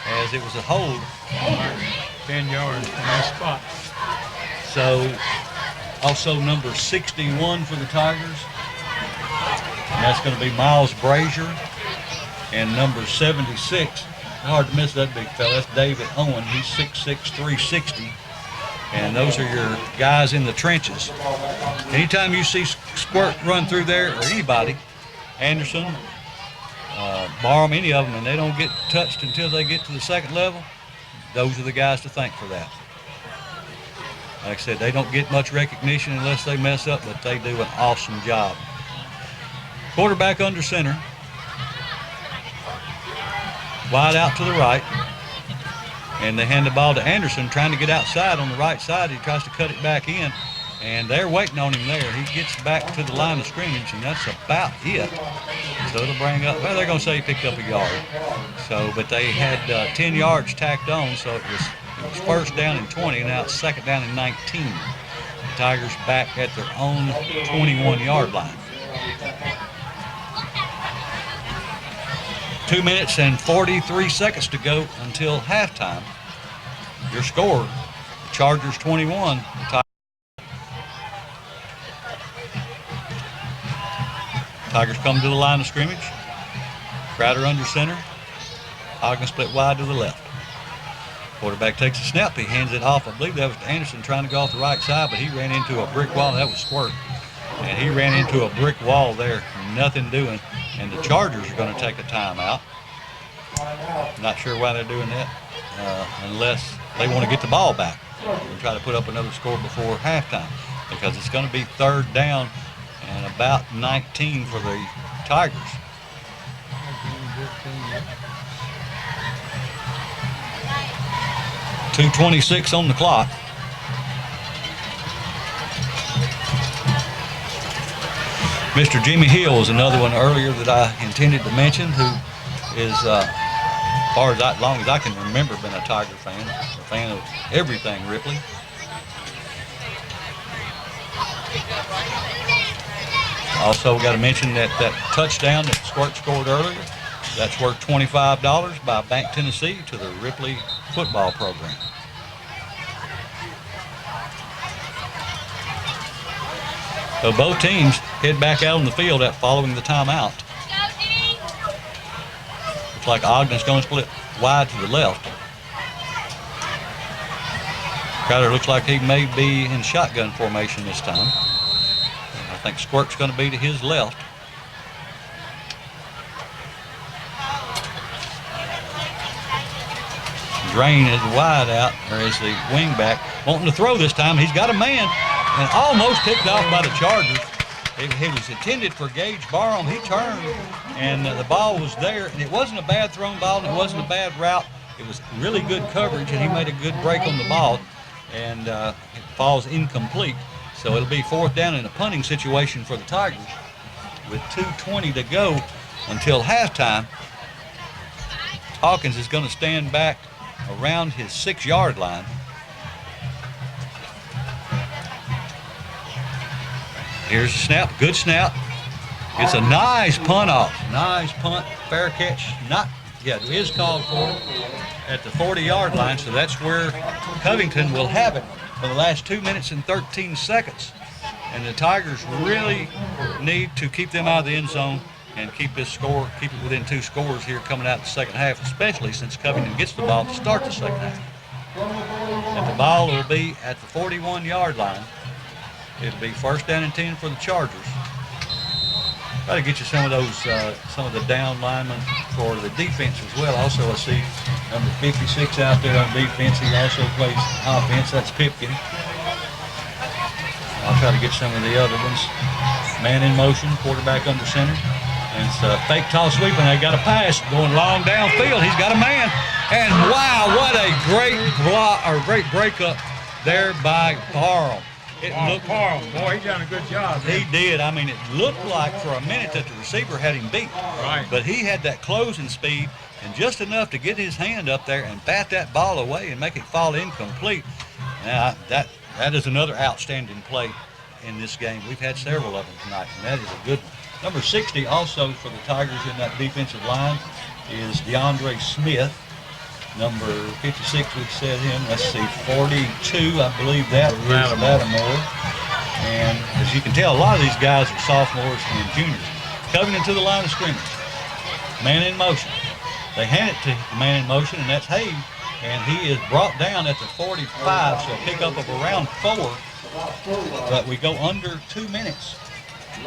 as it was a hold. 10 yards from that spot. So also number 61 for the Tigers. And that's going to be Miles Brazier. And number 76, hard to miss that big fella, that's David Owen. He's 6'6", 360. And those are your guys in the trenches. Anytime you see Squirt run through there, or anybody, Anderson, Barham, any of them, and they don't get touched until they get to the second level, those are the guys to thank for that. Like I said, they don't get much recognition unless they mess up, but they do an awesome job. Quarterback under center. Wide out to the right. And they hand the ball to Anderson, trying to get outside on the right side. He tries to cut it back in, and they're waiting on him there. He gets back to the line of scrimmage, and that's about it. So it'll bring up, well, they're going to say he picked up a yard. So, but they had 10 yards tacked on, so it was 1st down and 20, and now it's 2nd down and 19. The Tigers back at their own 21-yard line. 2 minutes and 43 seconds to go until halftime. Your score, the Chargers 21. Tigers come to the line of scrimmage. Crowder under center. Ogden split wide to the left. Quarterback takes a snap. He hands it off. I believe that was Anderson trying to go off the right side, but he ran into a brick wall. That was Squirt. And he ran into a brick wall there. Nothing doing. And the Chargers are going to take a timeout. Not sure why they're doing that, unless they want to get the ball back and try to put up another score before halftime, because it's going to be 3rd down and about 19 for the Tigers. 2:26 on the clock. Mr. Jimmy Hill is another one earlier that I intended to mention, who is, as long as I can remember, been a Tiger fan, a fan of everything Ripley. Also got to mention that touchdown that Squirt scored earlier, that's worth $25 by Bank Tennessee to the Ripley football program. So both teams head back out on the field following the timeout. Looks like Ogden's going to split wide to the left. Crowder looks like he may be in shotgun formation this time. I think Squirt's going to be to his left. Drain is wide out, or is the wingback wanting to throw this time. He's got a man and almost picked off by the Chargers. It was intended for Gage Barham. He turned and the ball was there, and it wasn't a bad thrown ball and it wasn't a bad route. It was really good coverage, and he made a good break on the ball, and it falls incomplete. So it'll be 4th down in a punting situation for the Tigers with 2:20 to go until halftime. Hawkins is going to stand back around his 6-yard line. Here's the snap, good snap. It's a nice punt off. Nice punt, fair catch. It is called for at the 40-yard line, so that's where Covington will have it for the last 2 minutes and 13 seconds. And the Tigers really need to keep them out of the end zone and keep it within 2 scores here coming out the second half, especially since Covington gets the ball to start the second half. And the ball will be at the 41-yard line. It'll be 1st down and 10 for the Chargers. Try to get you some of those, some of the down linemen for the defense as well. Also, I see number 56 out there on defense. He also plays offense. That's Pipkin. I'll try to get some of the other ones. Man in motion, quarterback under center. And it's a fake toss sweep, and they got a pass going long downfield. He's got a man. And wow, what a great breakup there by Barham. Barham, boy, he done a good job. He did. I mean, it looked like for a minute that the receiver had him beat. Right. But he had that closing speed and just enough to get his hand up there and bat that ball away and make it fall incomplete. Now, that is another outstanding play in this game. We've had several of them tonight, and that is a good one. Number 60 also for the Tigers in that defensive line is DeAndre Smith. Number 56, we've said him. Let's see, 42, I believe that is Lattimore. And as you can tell, a lot of these guys are sophomores and juniors. Covington to the line of scrimmage. Man in motion. They hand it to the man in motion, and that's Hayes. And he is brought down at the 45, so a pickup of around 4. But we go under 2 minutes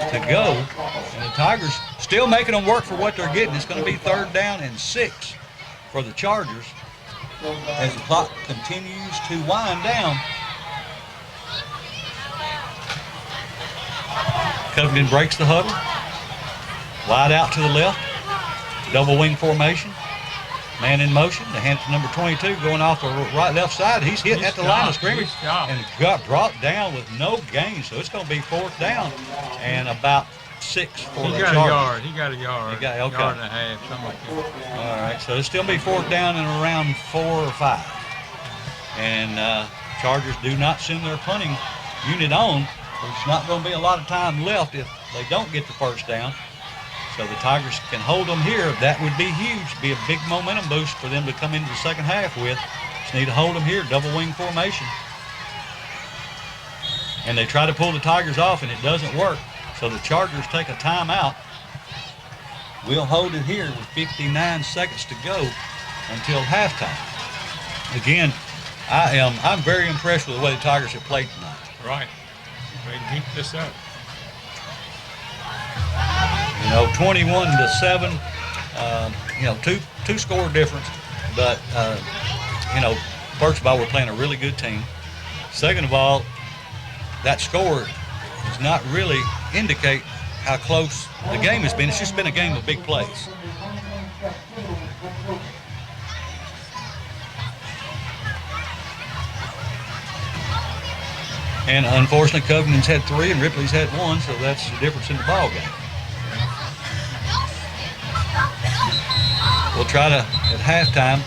to go. And the Tigers still making them work for what they're getting. It's going to be 3rd down and 6 for the Chargers as the clock continues to wind down. Covington breaks the huddle. Wide out to the left. Double wing formation. Man in motion. They hand it to number 22 going off the left side. He's hit at the line of scrimmage and got brought down with no gain. So it's going to be 4th down and about 6 for the Chargers. He got a yard. Okay. Yard and a half, something like that. All right, so it'll still be 4th down and around 4 or 5. And Chargers do not send their punting unit on. There's not going to be a lot of time left if they don't get the 1st down. So the Tigers can hold them here. That would be huge, be a big momentum boost for them to come into the second half with. Just need to hold them here, double wing formation. And they try to pull the Tigers off, and it doesn't work. So the Chargers take a timeout. We'll hold it here with 59 seconds to go until halftime. Again, I'm very impressed with the way the Tigers have played tonight. Right. We can keep this up. 21-7. Two score difference. But first of all, we're playing a really good team. Second of all, that score does not really indicate how close the game has been. It's just been a game of big plays. And unfortunately, Covington's had 3 and Ripley's had 1, so that's the difference in the ball game. We'll try to, at halftime,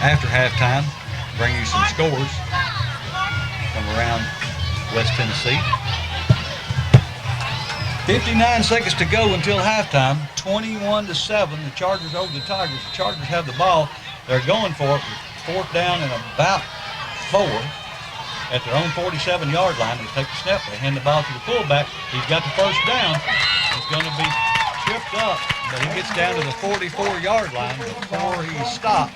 after halftime, bring you some scores from around West Tennessee. 59 seconds to go until halftime. 21-7. The Chargers over the Tigers. The Chargers have the ball. They're going for it. 4th down and about 4 at their own 47-yard line. They take the snap. They hand the ball to the fullback. He's got the first down. He's going to be tripped up, but he gets down to the 44-yard line before he stopped.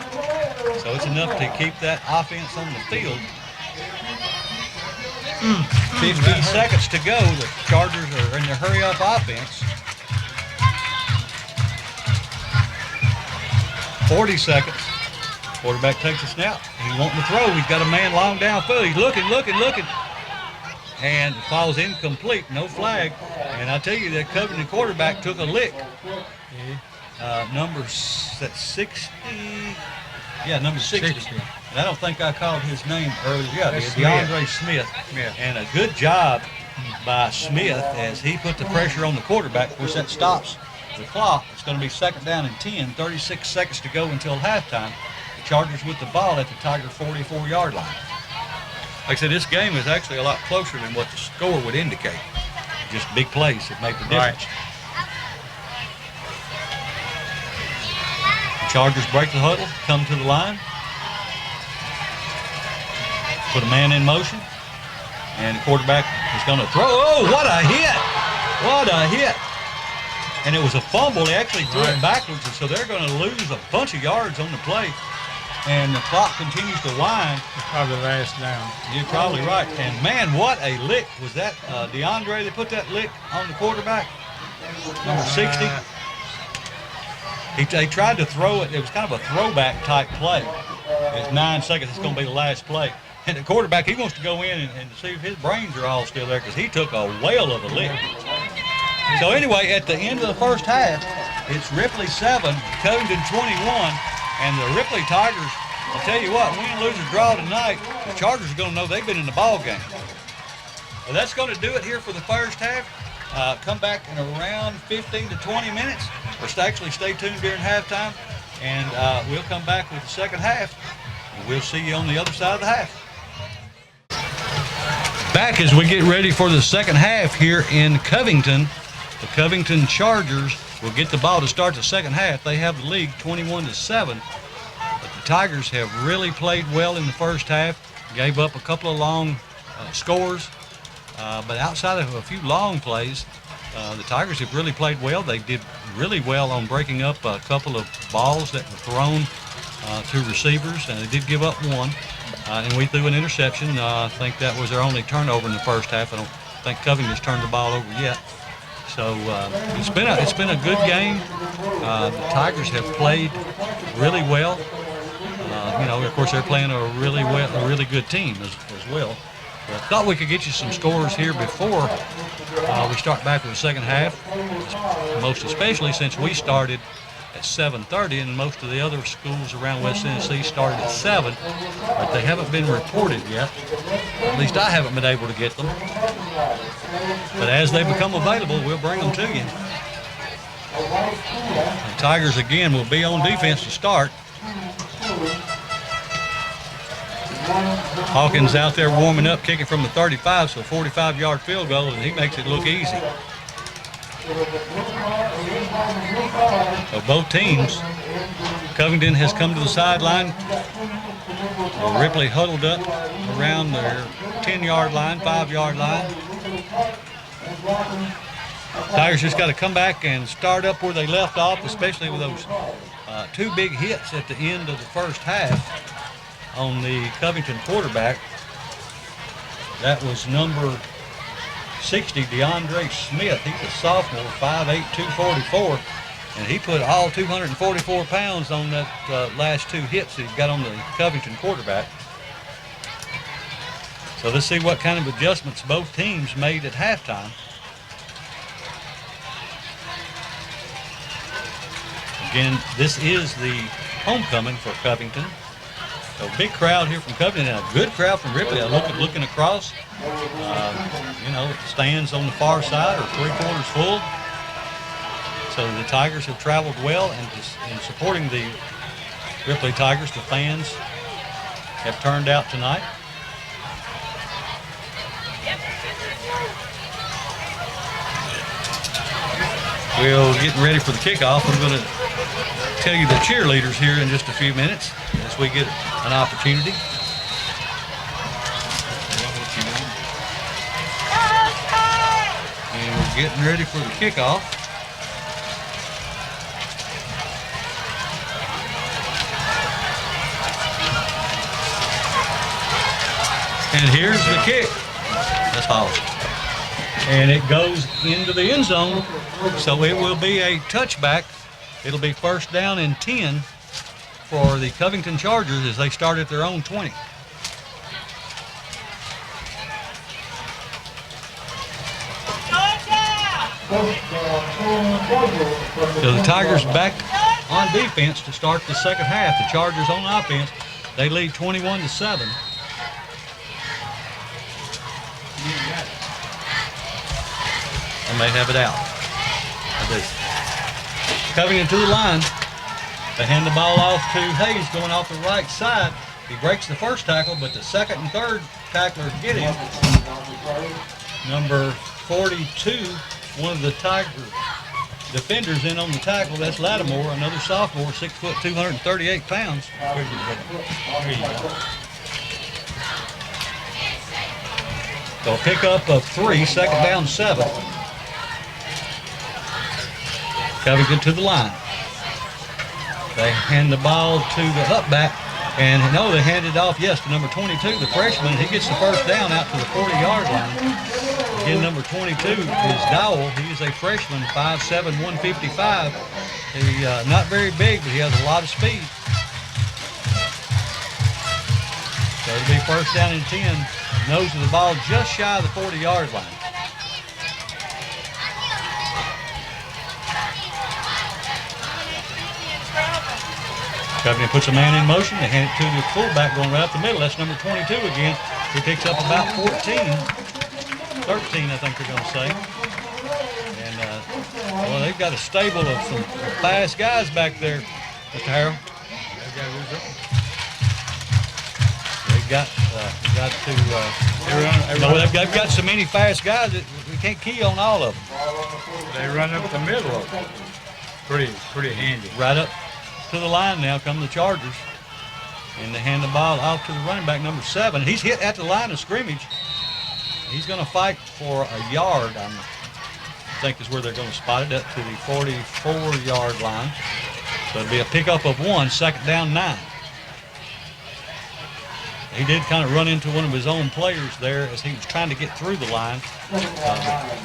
So it's enough to keep that offense on the field. 50 seconds to go. The Chargers are in their hurry-up offense. 40 seconds. Quarterback takes a snap. He's wanting to throw. He's got a man long downfield. He's looking. And it falls incomplete. No flag. And I tell you, that Covington quarterback took a lick. Number 60. Yeah, number 60. And I don't think I called his name earlier. Yeah, DeAndre Smith. Yeah. And a good job by Smith as he put the pressure on the quarterback. Of course, that stops the clock. It's going to be 2nd down and 10. 36 seconds to go until halftime. The Chargers with the ball at the Tiger 44-yard line. Like I said, this game is actually a lot closer than what the score would indicate. Just big plays that make the difference. The Chargers break the huddle, come to the line, put a man in motion, and the quarterback is going to throw. Oh, what a hit! What a hit! And it was a fumble. They actually threw it backwards, and so they're going to lose a bunch of yards on the play. And the clock continues to wind. It's probably last down. You're probably right. And man, what a lick. Was that DeAndre that put that lick on the quarterback? Number 60. They tried to throw it. It was kind of a throwback type play. It's 9 seconds. It's going to be the last play. And the quarterback, he wants to go in and see if his brains are all still there because he took a whale of a lick. So anyway, at the end of the first half, it's Ripley 7, Covington 21. And the Ripley Tigers, I'll tell you what, win, lose, or draw tonight, the Chargers are going to know they've been in the ball game. Well, that's going to do it here for the first half. Come back in around 15 to 20 minutes. Or actually stay tuned during halftime, and we'll come back with the second half. And we'll see you on the other side of the half. Back as we get ready for the second half here in Covington. The Covington Chargers will get the ball to start the second half. They have the lead 21-7. But the Tigers have really played well in the first half. Gave up a couple of long scores. But outside of a few long plays, the Tigers have really played well. They did really well on breaking up a couple of balls that were thrown to receivers. And they did give up one. And we threw an interception. I think that was their only turnover in the first half. I don't think Covington's turned the ball over yet. So it's been a good game. The Tigers have played really well. Of course, they're playing a really good team as well. But I thought we could get you some scores here before we start back with the second half. Most especially since we started at 7:30, and most of the other schools around West Tennessee started at 7, but they haven't been reported yet. At least I haven't been able to get them. But as they become available, we'll bring them to you. The Tigers, again, will be on defense to start. Hawkins out there warming up, kicking from the 35, so 45-yard field goal, and he makes it look easy. So both teams, Covington has come to the sideline. Ripley huddled up around their 10-yard line, 5-yard line. Tigers just got to come back and start up where they left off, especially with those two big hits at the end of the first half on the Covington quarterback. That was number 60, DeAndre Smith. He's a sophomore, 5'8", 244, and he put all 244 pounds on that last two hits that he got on the Covington quarterback. So let's see what kind of adjustments both teams made at halftime. Again, this is the homecoming for Covington. So big crowd here from Covington and a good crowd from Ripley. I looking across, you know, the stands on the far side are 3/4 full. So the Tigers have traveled well, and in supporting the Ripley Tigers, the fans have turned out tonight. We're getting ready for the kickoff. I'm going to tell you the cheerleaders here in just a few minutes as we get an opportunity. And we're getting ready for the kickoff. And here's the kick. That's awesome. And it goes into the end zone, so it will be a touchback. It'll be first down and 10 for the Covington Chargers as they start at their own 20. So the Tigers back on defense to start the second half. The Chargers on offense, they lead 21-7. I may have it out. I do. Covington to the line. They hand the ball off to Hayes going off the right side. He breaks the first tackle, but the second and third tacklers get him. Number 42, one of the Tiger defenders in on the tackle. That's Lattimore, another sophomore, 6 foot, 238 pounds. So a pickup of 3, second down 7. Covington to the line. They hand the ball to the up back, and no, they hand it off, yes, to number 22, the freshman. He gets the first down out to the 40-yard line. Again, number 22 is Dowell. He is a freshman, 5'7", 155. He not very big, but he has a lot of speed. So it'll be first down and 10. Nose of the ball just shy of the 40-yard line. Covington puts a man in motion. They hand it to the fullback going right up the middle. That's number 22 again. He picks up about 14, 13, I think they're going to say. And, well, they've got a stable of some fast guys back there, Mr. Harrell. They've got so many fast guys that we can't key on all of them. They run up the middle of it. Pretty handy. Right up to the line now come the Chargers. And they hand the ball off to the running back, number 7. He's hit at the line of scrimmage. He's going to fight for a yard, I think is where they're going to spot it, up to the 44-yard line. So it'll be a pickup of 1, second down 9. He did kind of run into one of his own players there as he was trying to get through the line.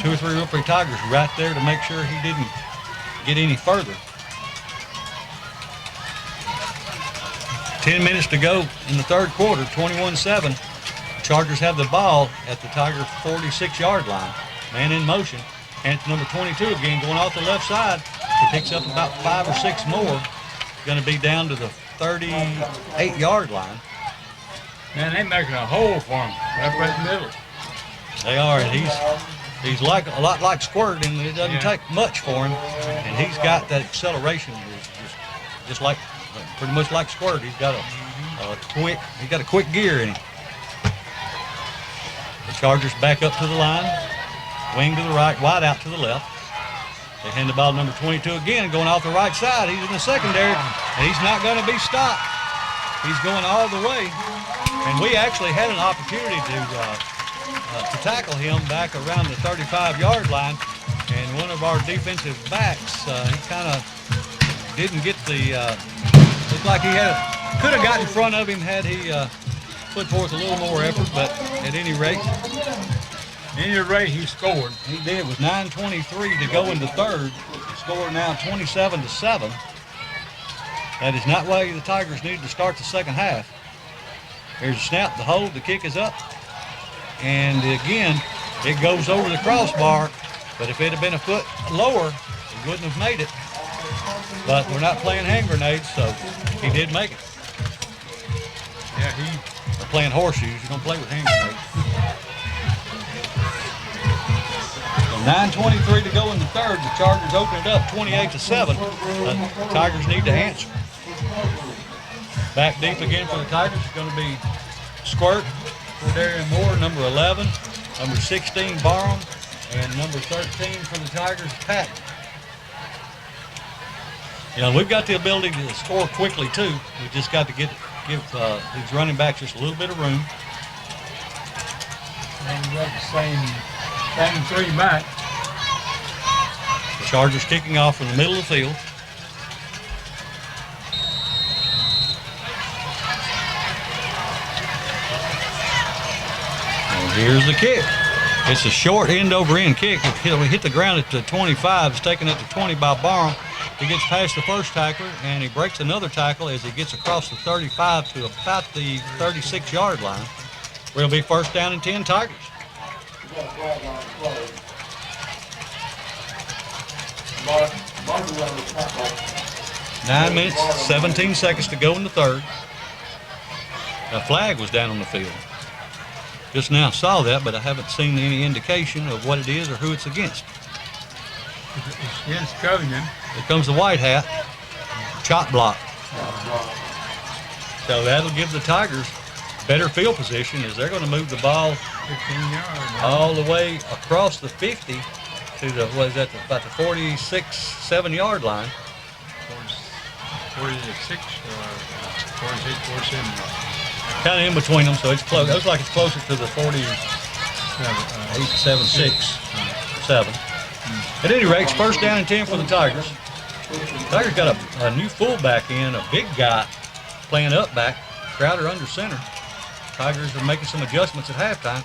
2 or 3 Ripley Tigers right there to make sure he didn't get any further. 10 minutes to go in the third quarter, 21-7. Chargers have the ball at the Tigers' 46-yard line. Man in motion. And it's number 22 again going off the left side. He picks up about 5 or 6 more. Going to be down to the 38-yard line. Man, they're making a hole for him right in the middle. They are, and he's like a lot like Squirt, and it doesn't take much for him. And he's got that acceleration, just like pretty much like Squirt. He's got a quick gear in him. The Chargers back up to the line, wing to the right, wide out to the left. They hand the ball to number 22 again, going off the right side. He's in the secondary, and he's not going to be stopped. He's going all the way. And we actually had an opportunity to tackle him back around the 35-yard line. And one of our defensive backs, he kind of didn't get the, looked like he could have got in front of him had he put forth a little more effort, but at any rate, he scored. He did with 9:23 to go in the third. Score now 27-7. That is not why the Tigers needed to start the second half. Here's a snap, the hold, the kick is up. And again, it goes over the crossbar, but if it had been a foot lower, he wouldn't have made it. But we're not playing hand grenades, so he did make it. Yeah, we're playing horseshoes. You don't play with hand grenades. 9:23 to go in the third. The Chargers open it up 28-7. The Tigers need to answer. Back deep again for the Tigers is going to be Squirt for Darian Moore, number 11, number 16 Barham, and number 13 for the Tigers, Patton. You know, we've got the ability to score quickly too. We just got to give these running backs just a little bit of room. And we got the same three back. The Chargers kicking off from the middle of the field. And here's the kick. It's a short end-over-end kick. We hit the ground at the 25. It's taken at the 20 by Barham. He gets past the first tackler, and he breaks another tackle as he gets across the 35 to about the 36-yard line. Will be first down and 10 Tigers. 9 minutes, 17 seconds to go in the third. A flag was down on the field. Just now saw that, but I haven't seen any indication of what it is or who it's against. It's against Covington. Here comes the white hat. Chop block. So that'll give the Tigers better field position as they're going to move the ball 15 yards. All the way across the 50 to the, what is that, about the 46, 7-yard line. 46 or 46, 47. Kind of in between them, so it's close. It looks like it's closer to the 48, 7, 6, 7. At any rate, it's first down and 10 for the Tigers. Tigers got a new fullback in, a big guy playing up back, Crowder under center. Tigers are making some adjustments at halftime.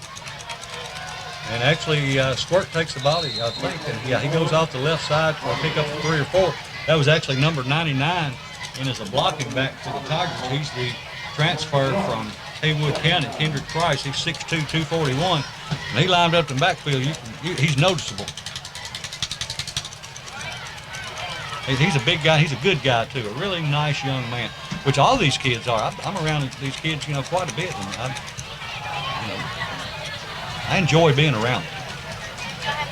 And actually, Squirt takes the ball, I think, and yeah, he goes off the left side for a pickup of 3 or 4. That was actually number 99, and as a blocking back for the Tigers, he's the transfer from Haywood County, Kendrick Price. He's 6'2", 241, and he lined up in the backfield. He's noticeable. He's a big guy. He's a good guy too. A really nice young man, which all these kids are. I'm around these kids, quite a bit, and I enjoy being around them.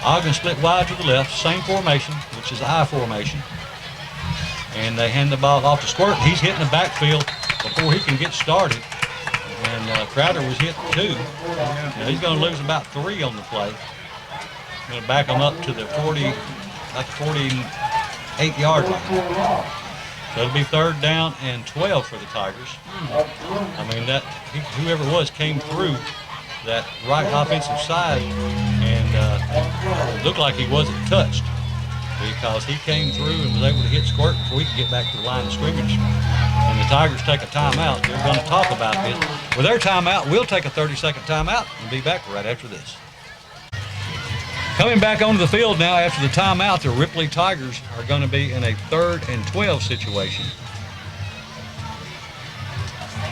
Ogden split wide to the left, same formation, which is I formation, and they hand the ball off to Squirt. He's hitting the backfield before he can get started, and Crowder was hit 2. Now he's going to lose about 3 on the play. Going to back him up to the 48-yard line. So it'll be third down and 12 for the Tigers. I mean, whoever it was came through that right offensive side, and it looked like he wasn't touched because he came through and was able to hit Squirt before he could get back to the line of scrimmage. And the Tigers take a timeout. They're going to talk about this. With their timeout, we'll take a 30-second timeout and be back right after this. Coming back onto the field now after the timeout, the Ripley Tigers are going to be in a 3rd and 12 situation.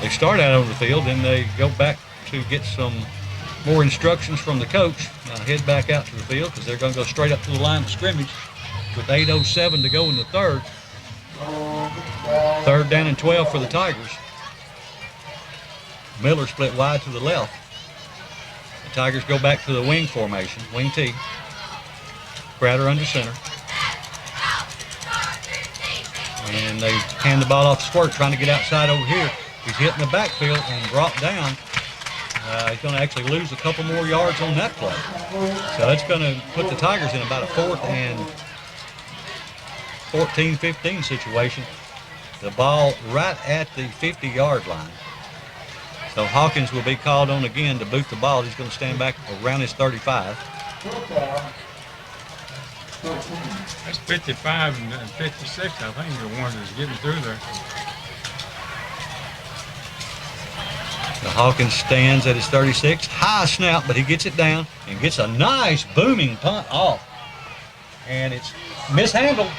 They start out on the field, then they go back to get some more instructions from the coach. Now head back out to the field because they're going to go straight up to the line of scrimmage with 8:07 to go in the third. 3rd down and 12 for the Tigers. Miller split wide to the left. The Tigers go back to the wing formation, wing T. Crowder under center. And they hand the ball off to Squirt, trying to get outside over here. He's hitting the backfield and brought down. He's going to actually lose a couple more yards on that play. So that's going to put the Tigers in about a 4th and 14-15 situation. The ball right at the 50-yard line. So Hawkins will be called on again to boot the ball. He's going to stand back around his 35. That's 55 and 56, I think, the one that's getting through there. The Hawkins stands at his 36. High snap, but he gets it down and gets a nice booming punt off. And it's mishandled.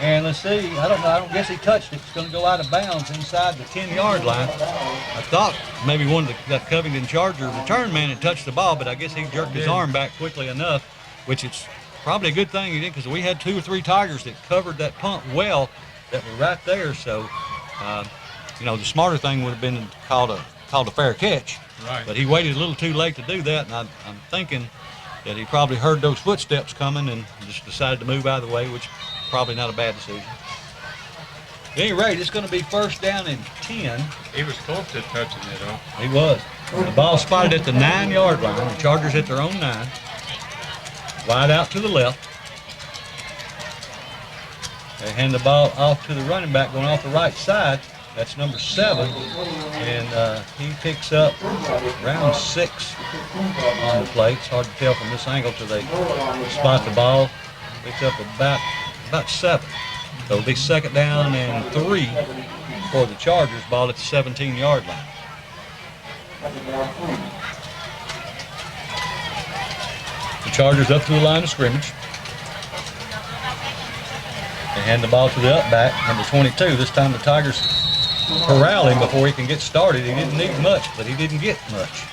And let's see, I don't guess he touched it. It's going to go out of bounds inside the 10-yard line. I thought maybe one of that Covington Charger return man had touched the ball, but I guess he jerked his arm back quickly enough, which it's probably a good thing he did, because we had 2 or 3 Tigers that covered that punt well that were right there. So, the smarter thing would have been called a fair catch. Right. But he waited a little too late to do that, and I'm thinking that he probably heard those footsteps coming and just decided to move out of the way, which probably not a bad decision. At any rate, it's going to be first down and 10. He was close to touching it, though. He was. The ball spotted at the 9-yard line. The Chargers at their own 9. Wide out to the left. They hand the ball off to the running back going off the right side. That's number 7. And he picks up round 6 on the play. It's hard to tell from this angle till they spot the ball. Picks up about 7. So it'll be second down and 3 for the Chargers. Ball at the 17-yard line. The Chargers up to the line of scrimmage. They hand the ball to the up back, number 22. This time the Tigers corral him before he can get started. He didn't need much, but he didn't get much.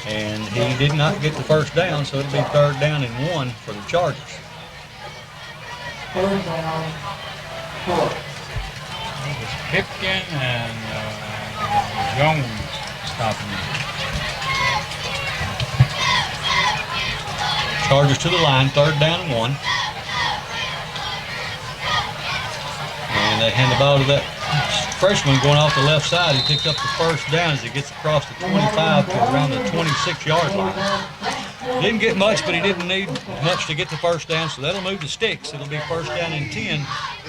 And he did not get the first down, so it'll be third down and 1 for the Chargers. Third down, 4. It was Pipkin and Jones stopping him. Chargers to the line, third down and 1. And they hand the ball to that freshman going off the left side. He picks up the first down as he gets across the 25 to around the 26-yard line. Didn't get much, but he didn't need much to get the first down, so that'll move the sticks. It'll be first down and 10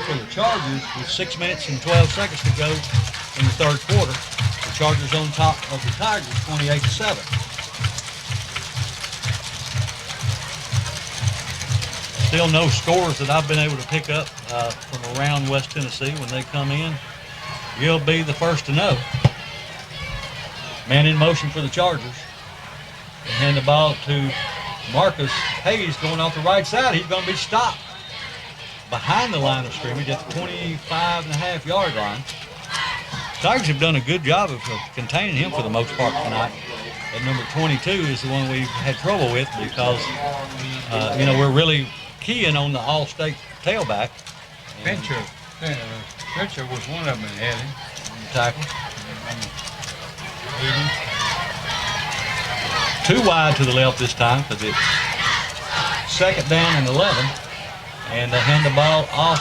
for the Chargers with 6 minutes and 12 seconds to go in the third quarter. The Chargers on top of the Tigers, 28-7. Still no scores that I've been able to pick up from around West Tennessee when they come in. You'll be the first to know. Man in motion for the Chargers. They hand the ball to Marcus Hayes going off the right side. He's going to be stopped behind the line of scrimmage at the 25.5-yard line. Tigers have done a good job of containing him for the most part tonight. And number 22 is the one we've had trouble with because, we're really keying on the all-state tailback. Fincher was one of them that had him. Tackle. 2 wide to the left this time because it's second down and 11. And they hand the ball off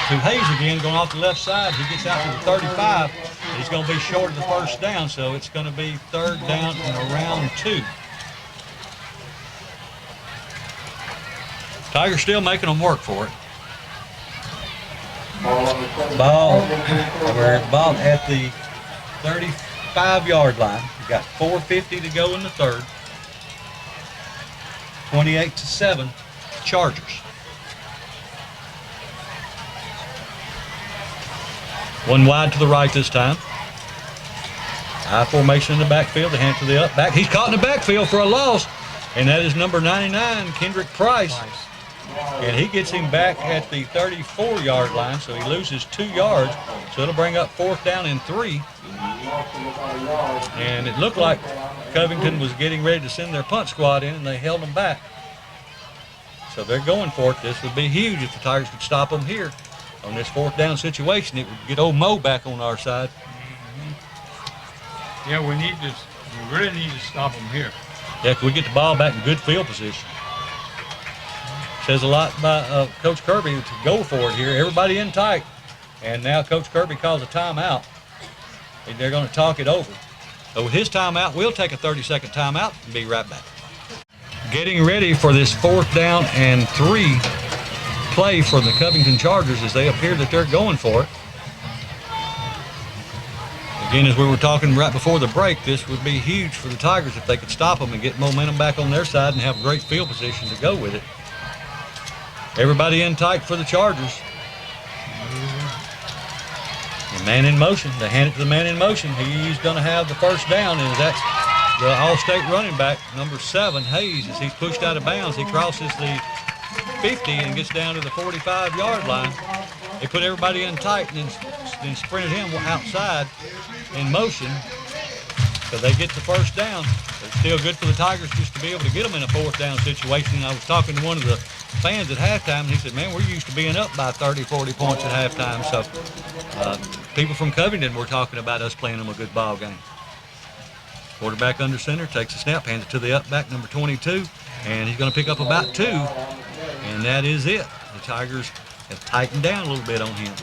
to Hayes again, going off the left side. He gets out to the 35. He's going to be short of the first down, so it's going to be third down and around 2. Tigers still making them work for it. We're about at the 35-yard line. We've got 4:50 to go in the third. 28-7, Chargers. One wide to the right this time. High formation in the backfield. They hand it to the up back. He's caught in the backfield for a loss, and that is number 99, Kendrick Price. And he gets him back at the 34-yard line, so he loses 2 yards. So it'll bring up fourth down and 3. And it looked like Covington was getting ready to send their punt squad in, and they held them back. So they're going for it. This would be huge if the Tigers could stop them here on this fourth down situation. It would get old Mo back on our side. Yeah, we really need to stop them here. Yeah, if we get the ball back in good field position. Says a lot by Coach Kirby to go for it here. Everybody in tight. And now Coach Kirby calls a timeout. And they're going to talk it over. So with his timeout, we'll take a 30-second timeout and be right back. Getting ready for this fourth down and 3 play for the Covington Chargers as they appear that they're going for it. Again, as we were talking right before the break, this would be huge for the Tigers if they could stop them and get momentum back on their side and have great field position to go with it. Everybody in tight for the Chargers. The man in motion. They hand it to the man in motion. He's going to have the first down, and that's the All-State running back, number 7, Hayes. As he's pushed out of bounds, he crosses the 50 and gets down to the 45-yard line. They put everybody in tight and then sprinted him outside in motion. So they get the first down. It's still good for the Tigers just to be able to get them in a 4th down situation. And I was talking to one of the fans at halftime, and he said, man, we're used to being up by 30, 40 points at halftime. So people from Covington were talking about us playing them a good ball game. Quarterback under center, takes a snap, hands it to the up back, number 22, and he's going to pick up about 2, and that is it. The Tigers have tightened down a little bit on him.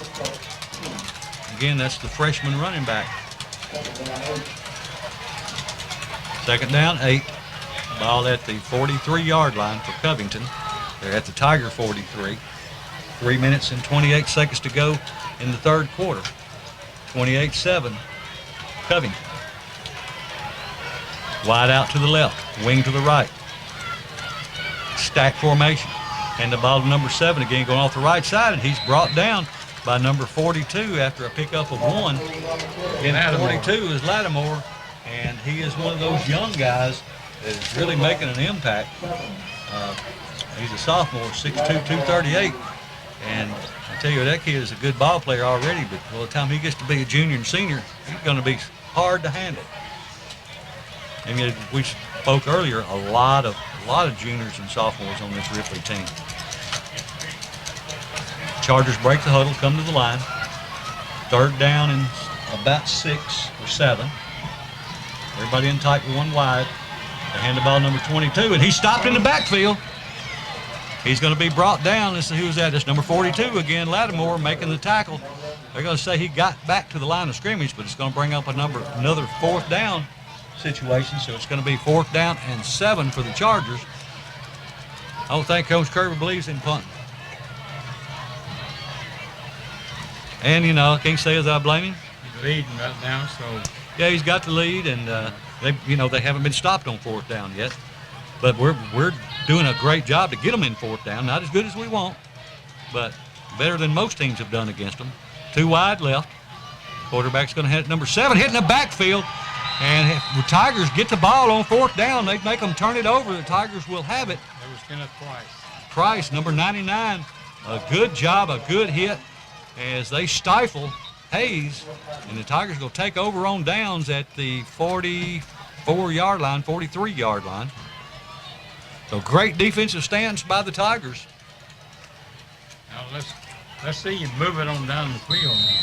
Again, that's the freshman running back. 2nd down, 8. Ball at the 43-yard line for Covington. They're at the Tiger 43. 3 minutes and 28 seconds to go in the 3rd quarter. 28-7, Covington. Wide out to the left, wing to the right. Stack formation. And the ball to number 7 again going off the right side, and he's brought down by number 42 after a pickup of 1. And 42 is Lattimore, and he is one of those young guys that is really making an impact. He's a sophomore, 6'2", 238, and I tell you, that kid is a good ball player already, but by the time he gets to be a junior and senior, he's going to be hard to handle. And yet, we spoke earlier, a lot of juniors and sophomores on this Ripley team. Chargers break the huddle, come to the line. 3rd down and about 6 or 7. Everybody in tight with 1 wide. They hand the ball to number 22, and he's stopped in the backfield. He's going to be brought down. Let's see who's that. It's number 42 again, Lattimore making the tackle. They're going to say he got back to the line of scrimmage, but it's going to bring up another 4th down situation. So it's going to be 4th down and 7 for the Chargers. I don't think Coach Kirby believes in punting. And, you know, I can't say as I blame him. He's leading right now, so. Yeah, he's got the lead, and they haven't been stopped on 4th down yet. But we're doing a great job to get them in 4th down. Not as good as we want, but better than most teams have done against them. 2 wide left. Quarterback's going to hit number 7, hitting the backfield. And if the Tigers get the ball on 4th down, they'd make them turn it over. The Tigers will have it. That was Kenneth Price. Price, number 99. A good job, a good hit as they stifle Hayes. And the Tigers will take over on downs at the 44-yard line, 43-yard line. So great defensive stance by the Tigers. Now let's see you move it on down the field now.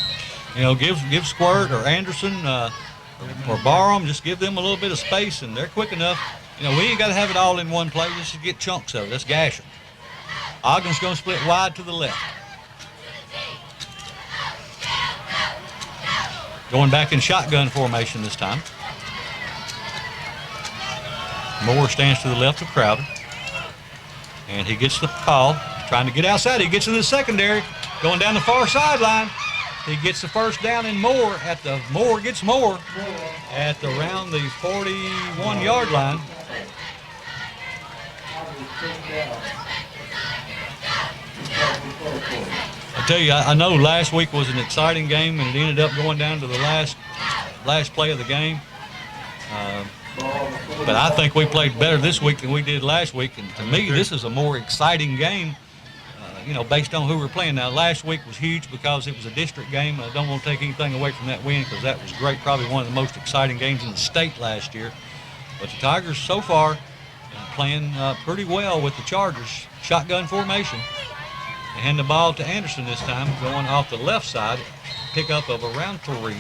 You know, give Squirt or Anderson or Barham, just give them a little bit of space, and they're quick enough. You know, we ain't got to have it all in one play. Just get chunks of it. Let's gash them. Ogden's going to split wide to the left. Going back in shotgun formation this time. Moore stands to the left of Crowder. And he gets the call, trying to get outside. He gets in the secondary, going down the far sideline. He gets the first down and Moore gets Moore at around the 41-yard line. I tell you, I know last week was an exciting game, and it ended up going down to the last play of the game. But I think we played better this week than we did last week, and to me, this is a more exciting game, based on who we're playing. Now, last week was huge because it was a district game. I don't want to take anything away from that win because that was great, probably one of the most exciting games in the state last year. But the Tigers so far playing pretty well with the Chargers. Shotgun formation. They hand the ball to Anderson this time, going off the left side, pickup of around 3.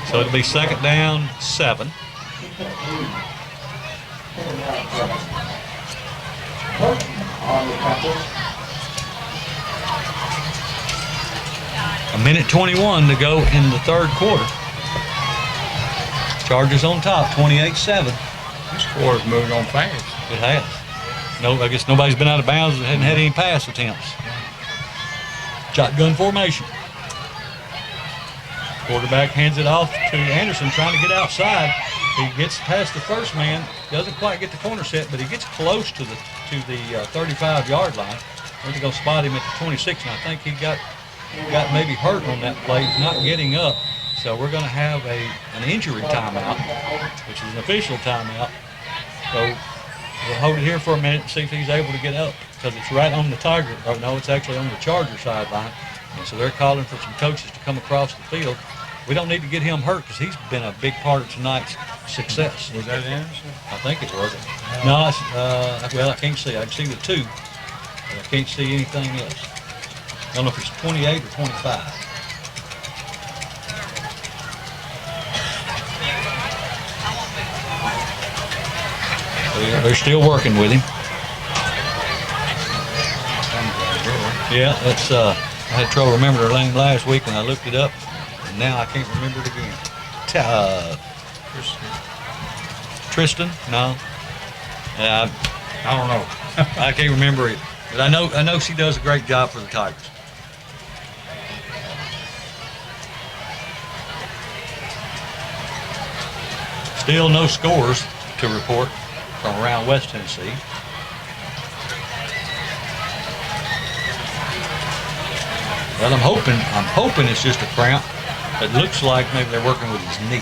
So it'll be 2nd down, 7. A minute 21 to go in the 3rd quarter. Chargers on top, 28-7. This quarter's moved on fast. It has. No, I guess nobody's been out of bounds and hadn't had any pass attempts. Shotgun formation. Quarterback hands it off to Anderson, trying to get outside. He gets past the first man, doesn't quite get the corner set, but he gets close to the 35-yard line. They're going to spot him at the 26, and I think he got maybe hurt on that play. He's not getting up, so we're going to have an injury timeout, which is an official timeout. So we'll hold it here for a minute and see if he's able to get up, because it's right on the Tiger. Oh, no, it's actually on the Charger sideline. And so they're calling for some coaches to come across the field. We don't need to get him hurt because he's been a big part of tonight's success. Was that Anderson? I think it was. No, well, I can't see. I can see the 2, but I can't see anything else. I don't know if it's 28 or 25. They're still working with him. Yeah, that's. I had trouble remembering her name last week when I looked it up, and now I can't remember it again. Tristan? No. I don't know. I can't remember it, but I know she does a great job for the Tigers. Still no scores to report from around West Tennessee. Well, I'm hoping it's just a cramp. It looks like maybe they're working with his knee.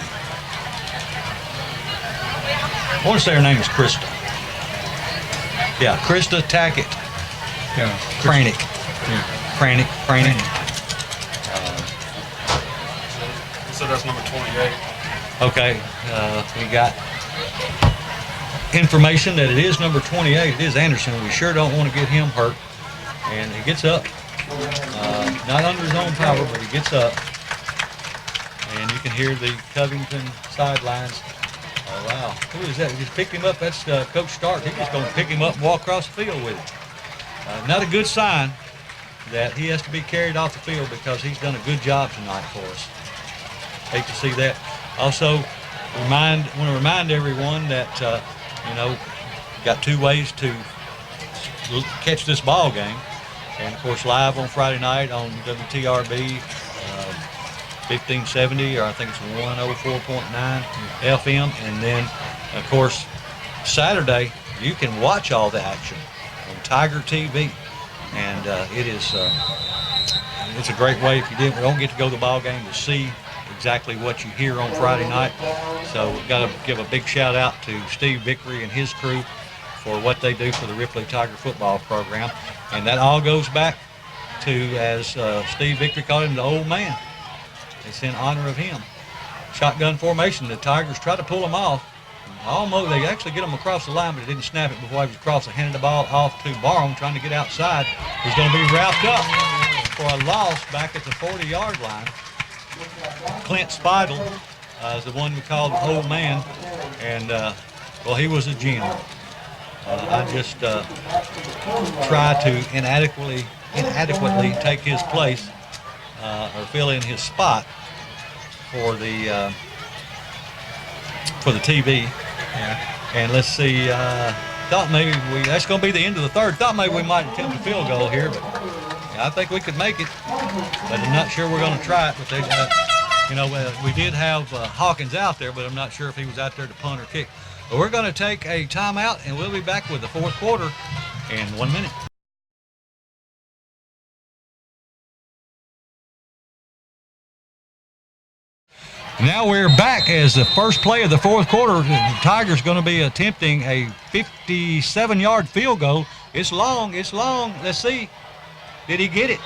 I want to say her name is Krista. Yeah, Krista Tackett. Yeah. Kranick. Yeah. Kranick. So that's number 28. Okay, we got information that it is number 28. It is Anderson. We sure don't want to get him hurt. And he gets up. Not under his own power, but he gets up. And you can hear the Covington sidelines. Oh, wow. Who is that? He just picked him up. That's Coach Stark. He's just going to pick him up and walk across the field with him. Not a good sign that he has to be carried off the field because he's done a good job tonight for us. Hate to see that. Also, want to remind everyone that, got 2 ways to catch this ball game. And, of course, live on Friday night on WTRB, 1570, or I think it's 104.9 FM. And then, of course, Saturday, you can watch all the action on Tiger TV. And it's a great way if you don't get to go to the ball game to see exactly what you hear on Friday night. So we've got to give a big shout out to Steve Vickery and his crew for what they do for the Ripley Tiger football program. And that all goes back to, as Steve Vickery called him, the old man. It's in honor of him. Shotgun formation. The Tigers try to pull him off. Almost, they actually get him across the line, but they didn't snap it before he was across. They handed the ball off to Barham, trying to get outside. He's going to be wrapped up for a loss back at the 40-yard line. Clint Speidel is the one we called the old man, and well, he was a gem. I just try to inadequately take his place or fill in his spot for the TV. Yeah. And let's see. Thought maybe that's going to be the end of the third. Thought maybe we might attempt a field goal here, but yeah, I think we could make it. But I'm not sure we're going to try it. But they, we did have Hawkins out there, but I'm not sure if he was out there to punt or kick. But we're going to take a timeout, and we'll be back with the fourth quarter in 1 minute. Now we're back as the first play of the fourth quarter. The Tigers going to be attempting a 57-yard field goal. It's long. Let's see. Did he get it?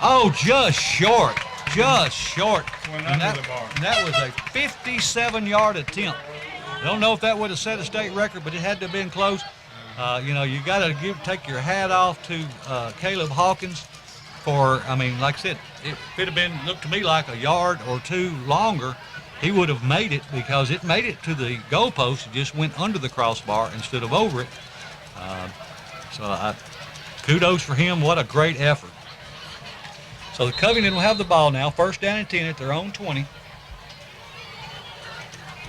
Oh, just short. Went under the bar. And that was a 57-yard attempt. I don't know if that would have set a state record, but it had to have been close. You got to take your hat off to Caleb Hawkins for, like I said, it could have looked to me like a yard or two longer. He would have made it because it made it to the goalpost. It just went under the crossbar instead of over it. Kudos for him. What a great effort. So the Covington will have the ball now. First down and 10 at their own 20.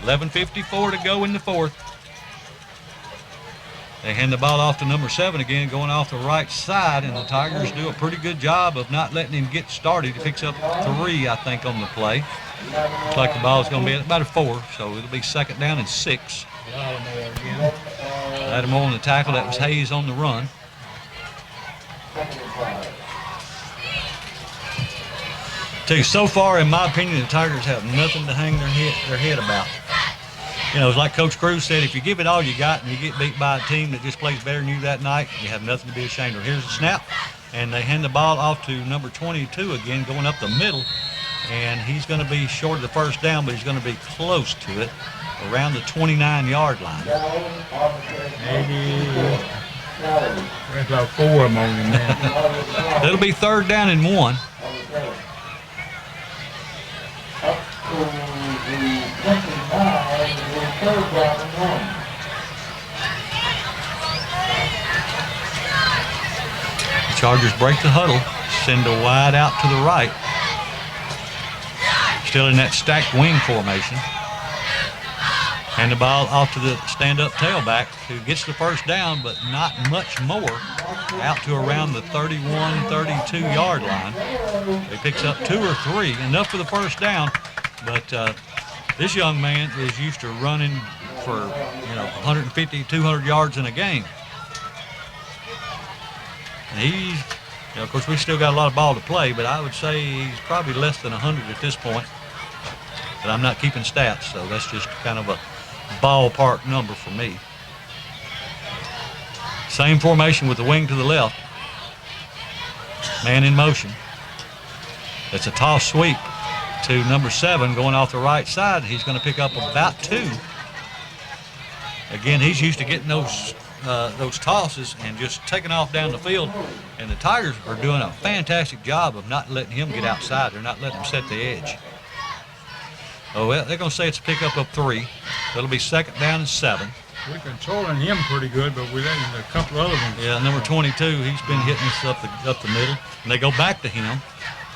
11:54 to go in the fourth. They hand the ball off to number 7 again, going off the right side, and the Tigers do a pretty good job of not letting him get started. He picks up 3, I think, on the play. Looks like the ball's going to be at about a 4, so it'll be 2nd down and 6. Lattimore again. Lattimore on the tackle. That was Hayes on the run. Tell you, so far, in my opinion, the Tigers have nothing to hang their head about. You know, it's like Coach Cruz said, if you give it all you got and you get beat by a team that just plays better than you that night, you have nothing to be ashamed of. Here's the snap, and they hand the ball off to number 22 again, going up the middle, and he's going to be short of the 1st down, but he's going to be close to it, around the 29-yard line. There's about 4 of them on him now. It'll be 3rd down and 1. The Chargers break the huddle, send a wide out to the right. Still in that stacked wing formation. Hand the ball off to the stand-up tailback, who gets the 1st down, but not much more, out to around the 31, 32-yard line. He picks up 2 or 3, enough for the 1st down, but this young man is used to running for 150, 200 yards in a game. And he's, of course, we still got a lot of ball to play, but I would say he's probably less than 100 at this point. But I'm not keeping stats, so that's just kind of a ballpark number for me. Same formation with the wing to the left. Man in motion. It's a toss sweep to number 7 going off the right side. He's going to pick up about 2. Again, he's used to getting those tosses and just taking off down the field. And the Tigers are doing a fantastic job of not letting him get outside. They're not letting him set the edge. Oh, well, they're going to say it's a pickup of 3. That'll be 2nd down and 7. We're controlling him pretty good, but we're letting a couple other ones. Yeah, number 22, he's been hitting us up the middle. And they go back to him,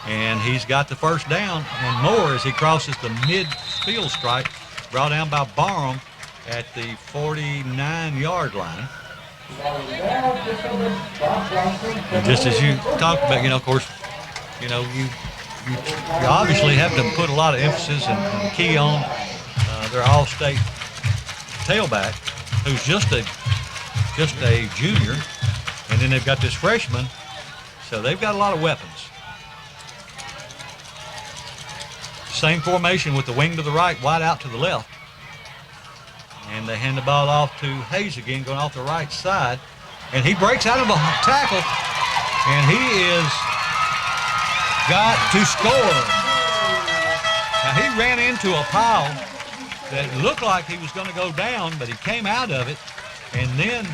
and he's got the 1st down and more as he crosses the midfield stripe, brought down by Barham at the 49-yard line. And just as you talked about, of course, you obviously have to put a lot of emphasis and key on their all-state tailback, who's just a junior, and then they've got this freshman, so they've got a lot of weapons. Same formation with the wing to the right, wide out to the left. And they hand the ball off to Hayes again, going off the right side. And he breaks out of a tackle, and he is got to score. Now, he ran into a pile that looked like he was going to go down, but he came out of it. And then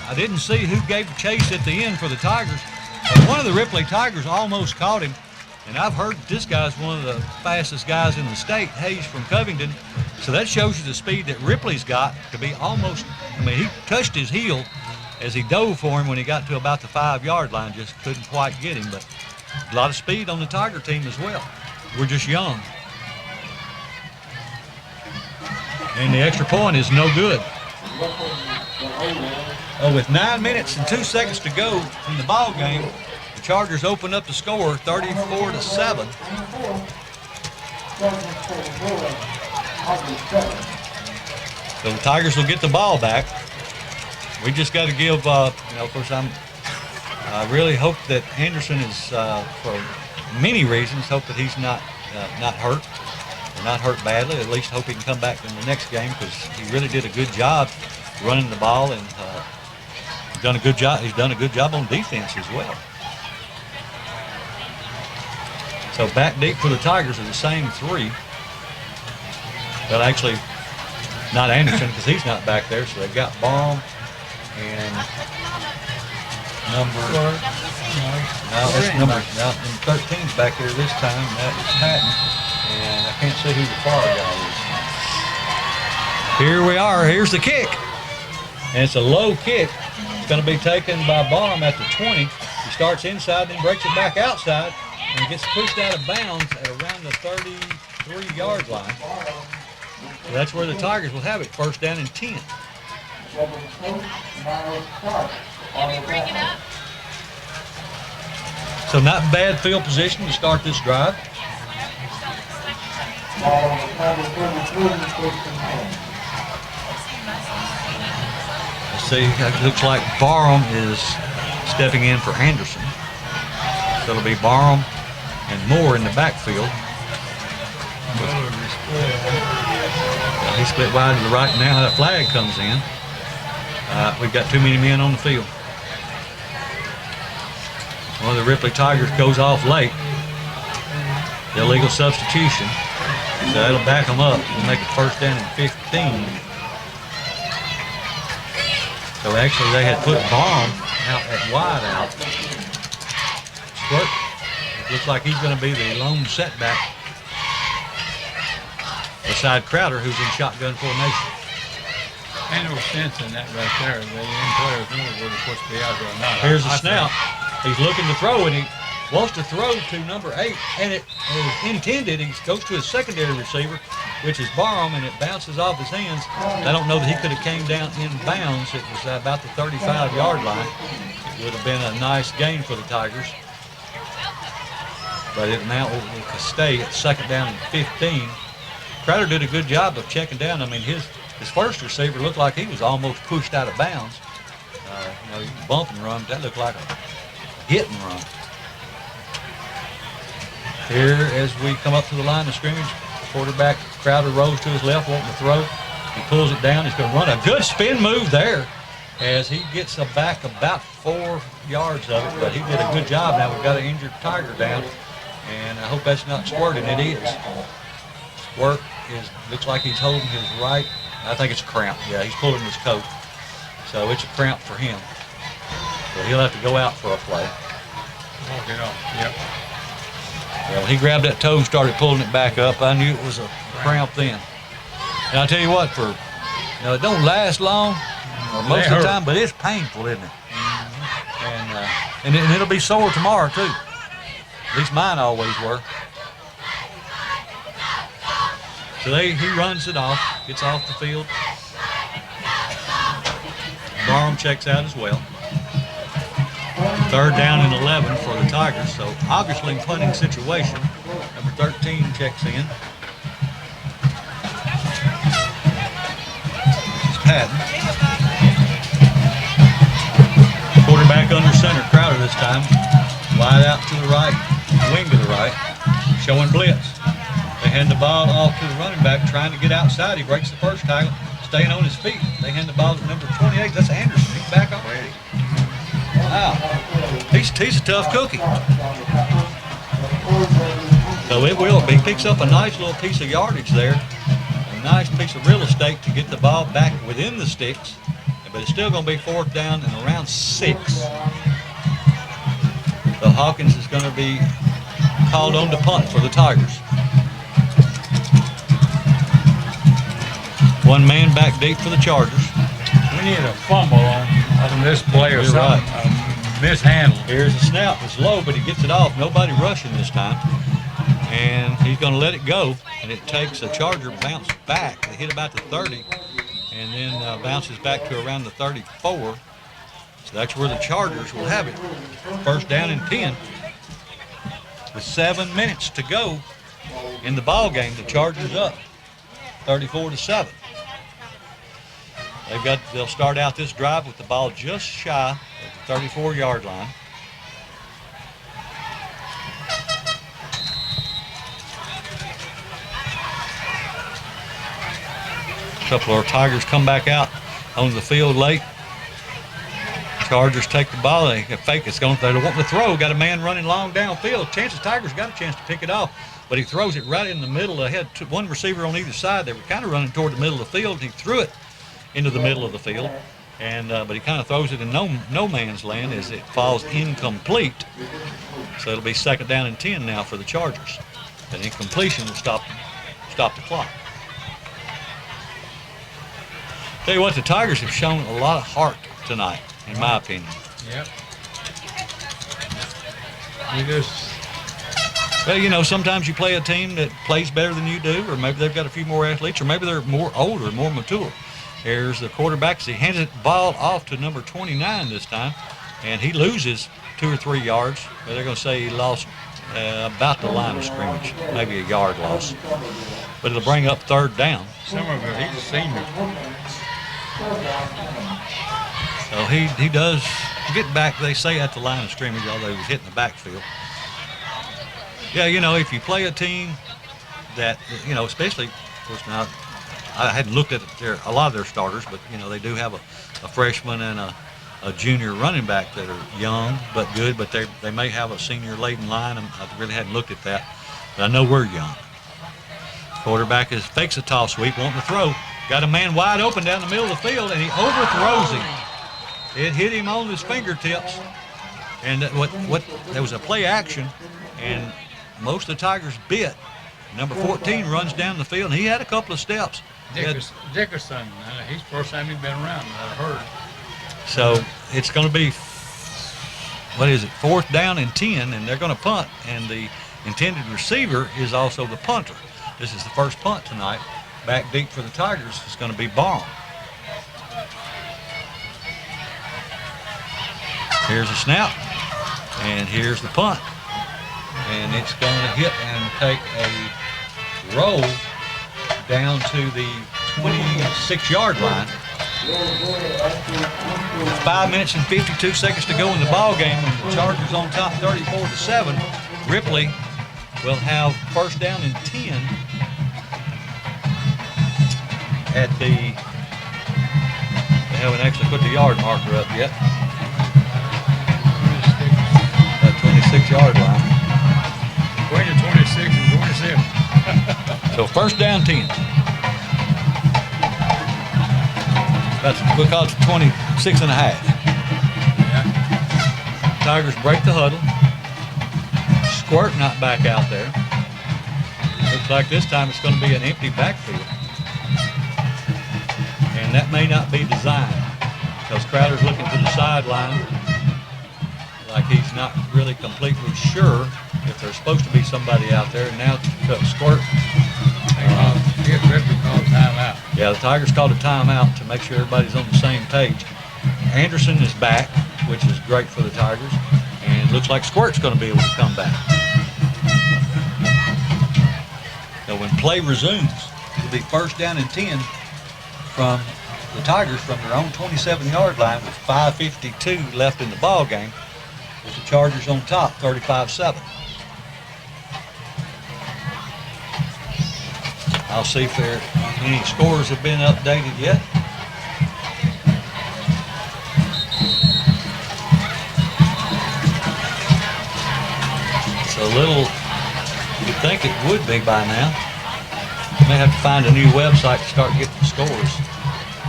I didn't see who gave the chase at the end for the Tigers. But one of the Ripley Tigers almost caught him. And I've heard this guy's one of the fastest guys in the state, Hayes from Covington. So that shows you the speed that Ripley's got to be almost, he touched his heel as he dove for him when he got to about the 5-yard line, just couldn't quite get him. But a lot of speed on the Tiger team as well. We're just young. And the extra point is no good. Oh, with 9 minutes and 2 seconds to go in the ball game, the Chargers open up the score 34-7. So the Tigers will get the ball back. We just got to give, of course, I really hope that Anderson is, for many reasons, hope that he's not hurt, or not hurt badly. At least hope he can come back in the next game, because he really did a good job running the ball, and he's done a good job. He's done a good job on defense as well. So back deep for the Tigers are the same 3. But actually, not Anderson, because he's not back there. So they've got Baum and number 13's back there this time. That is Patton, and I can't see who the far guy is. Here we are. Here's the kick, and it's a low kick. It's going to be taken by Baum at the 20. He starts inside, then breaks it back outside, and gets pushed out of bounds at around the 33-yard line. So that's where the Tigers will have it, 1st down and 10. So not bad field position to start this drive. Let's see, it looks like Barham is stepping in for Anderson. So it'll be Barham and Moore in the backfield. He split wide to the right now. That flag comes in. We've got too many men on the field. One of the Ripley Tigers goes off late. The illegal substitution. So that'll back them up and make it first down and 15. So actually they had put Barham out at wide out. Squirt. It looks like he's going to be the lone setback beside Crowder, who's in shotgun formation. Ain't no sense in that right there. The young players know where they're supposed to be out there or not. Here's the snap. He's looking to throw, and he wants to throw to number 8, and it is intended. He goes to his secondary receiver, which is Barham, and it bounces off his hands. I don't know that he could have came down in bounds. It was about the 35-yard line. It would have been a nice gain for the Tigers. But it now will stay at second down and 15. Crowder did a good job of checking down. I mean, his first receiver looked like he was almost pushed out of bounds. You know, bump and run, that looked like a hit and run. Here, as we come up to the line of scrimmage, quarterback Crowder rolls to his left, wanting to throw. He pulls it down. He's going to run a good spin move there as he gets back about 4 yards of it, but he did a good job. Now we've got an injured Tiger down, and I hope that's not squirting. It is. Squirt looks like he's holding his right. I think it's a cramp. Yeah, he's pulling his coat. So it's a cramp for him. So he'll have to go out for a play. Walk it off. Yep. Well, he grabbed that toe and started pulling it back up. I knew it was a cramp then. And I'll tell you what, it don't last long, or most of the time, but it's painful, isn't it? And it'll be sore tomorrow too. At least mine always were. So he runs it off, gets off the field. Barham checks out as well. Third down and 11 for the Tigers, so obviously punting situation. Number 13 checks in. This is Patton. Quarterback under center, Crowder this time. Wide out to the right, wing to the right, showing blitz. They hand the ball off to the running back, trying to get outside. He breaks the first tackle, staying on his feet. They hand the ball to number 28. That's Anderson. He's back already. Wow. He's a tough cookie. So it will. He picks up a nice little piece of yardage there. A nice piece of real estate to get the ball back within the sticks. But it's still going to be fourth down and around 6. So Hawkins is going to be called on to punt for the Tigers. One man back deep for the Chargers. We need a fumble on this play or something. Right. Mishandle. Here's a snap. It's low, but he gets it off. Nobody rushing this time. And he's going to let it go. And it takes a Charger bounce back. They hit about the 30. And then bounces back to around the 34. So that's where the Chargers will have it. First down and 10. With 7 minutes to go in the ball game, the Chargers up 34-7. They'll start out this drive with the ball just shy of the 34-yard line. A couple of our Tigers come back out on the field late. Chargers take the ball. They fake it. They're wanting to throw. Got a man running long downfield. Chances Tigers got a chance to pick it off, but he throws it right in the middle. They had one receiver on either side. They were kind of running toward the middle of the field. He threw it into the middle of the field, and but he kind of throws it in no man's land as it falls incomplete. So it'll be second down and 10 now for the Chargers. An incompletion will stop the clock. Tell you what, the Tigers have shown a lot of heart tonight, in my opinion. Yep. Well, sometimes you play a team that plays better than you do, or maybe they've got a few more athletes, or maybe they're more older, more mature. Here's the quarterback. He hands the ball off to number 29 this time, and he loses 2 or 3 yards. But they're going to say he lost about the line of scrimmage, maybe a yard loss. But it'll bring up 3rd down. Some of it, he's a senior. So he does get back, they say, at the line of scrimmage, although he was hitting the backfield. Yeah, you know, if you play a team that, you know, especially, of course, now, I hadn't looked at a lot of their starters, but, you know, they do have a freshman and a junior running back that are young but good, but they may have a senior-laden line. I really hadn't looked at that, but I know we're young. Quarterback fakes a toss sweep, wanting to throw. Got a man wide open down the middle of the field, and he overthrows him. It hit him on his fingertips, and there was a play action, and most of the Tigers bit. Number 14 runs down the field, and he had a couple of steps. Dickerson, he's the first time he's been around, I've heard. So it's going to be, 4th down and 10, and they're going to punt, and the intended receiver is also the punter. This is the first punt tonight. Back deep for the Tigers is going to be Barham. Here's a snap, and here's the punt. And it's going to hit and take a roll down to the 26-yard line. 5 minutes and 52 seconds to go in the ball game. And the Chargers on top 34-7. Ripley will have 1st down and 10 at they haven't actually put the yard marker up yet. That 26-yard line. Between the 26 and 27. So 1st down 10. That's because it's 26 and a half. Yeah. Tigers break the huddle. Squirt not back out there. Looks like this time it's going to be an empty backfield. And that may not be designed because Crowder's looking to the sideline like he's not really completely sure if there's supposed to be somebody out there. And now Squirt. Ripley called timeout. Yeah, the Tigers called a timeout to make sure everybody's on the same page. Anderson is back, which is great for the Tigers. And it looks like Squirt's going to be able to come back. So when play resumes, it'll be 1st down and 10 from the Tigers from their own 27-yard line with 5:52 left in the ball game, with the Chargers on top 35-7. I'll see if any scores have been updated yet. It's a little, you'd think it would be by now. May have to find a new website to start getting the scores,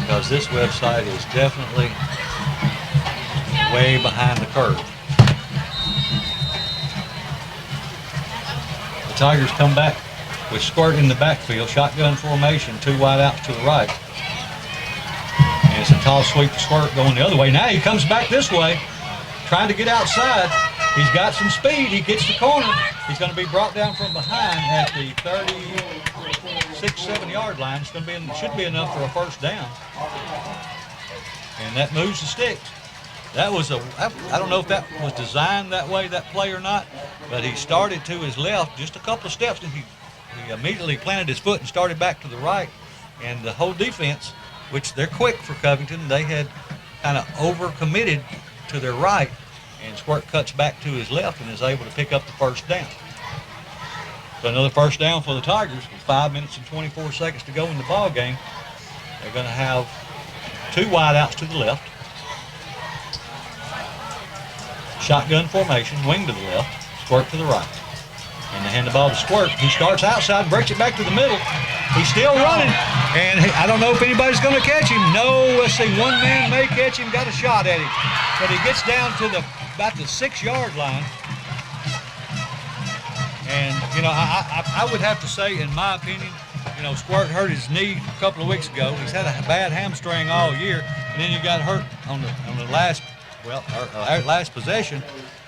because this website is definitely way behind the curve. The Tigers come back with Squirt in the backfield, shotgun formation, 2 wideouts to the right. And it's a toss sweep to Squirt going the other way. Now he comes back this way, trying to get outside. He's got some speed. He gets the corner. He's going to be brought down from behind at the 36-7 line. It's going to be, should be enough for a 1st down. And that moves the sticks. That was I don't know if that was designed that way, that play or not, but he started to his left just a couple of steps, and he immediately planted his foot and started back to the right. And the whole defense, which they're quick for Covington, they had kind of overcommitted to their right, and Squirt cuts back to his left and is able to pick up the 1st down. So another 1st down for the Tigers with 5 minutes and 24 seconds to go in the ball game. They're going to have 2 wideouts to the left. Shotgun formation, wing to the left, Squirt to the right. And they hand the ball to Squirt. He starts outside and breaks it back to the middle. He's still running, and I don't know if anybody's going to catch him. No, let's see, one man may catch him, got a shot at him. But he gets down to about the 6-yard line. And, you know, I would have to say, in my opinion, you know, Squirt hurt his knee a couple of weeks ago. He's had a bad hamstring all year, and then you got hurt on the last possession.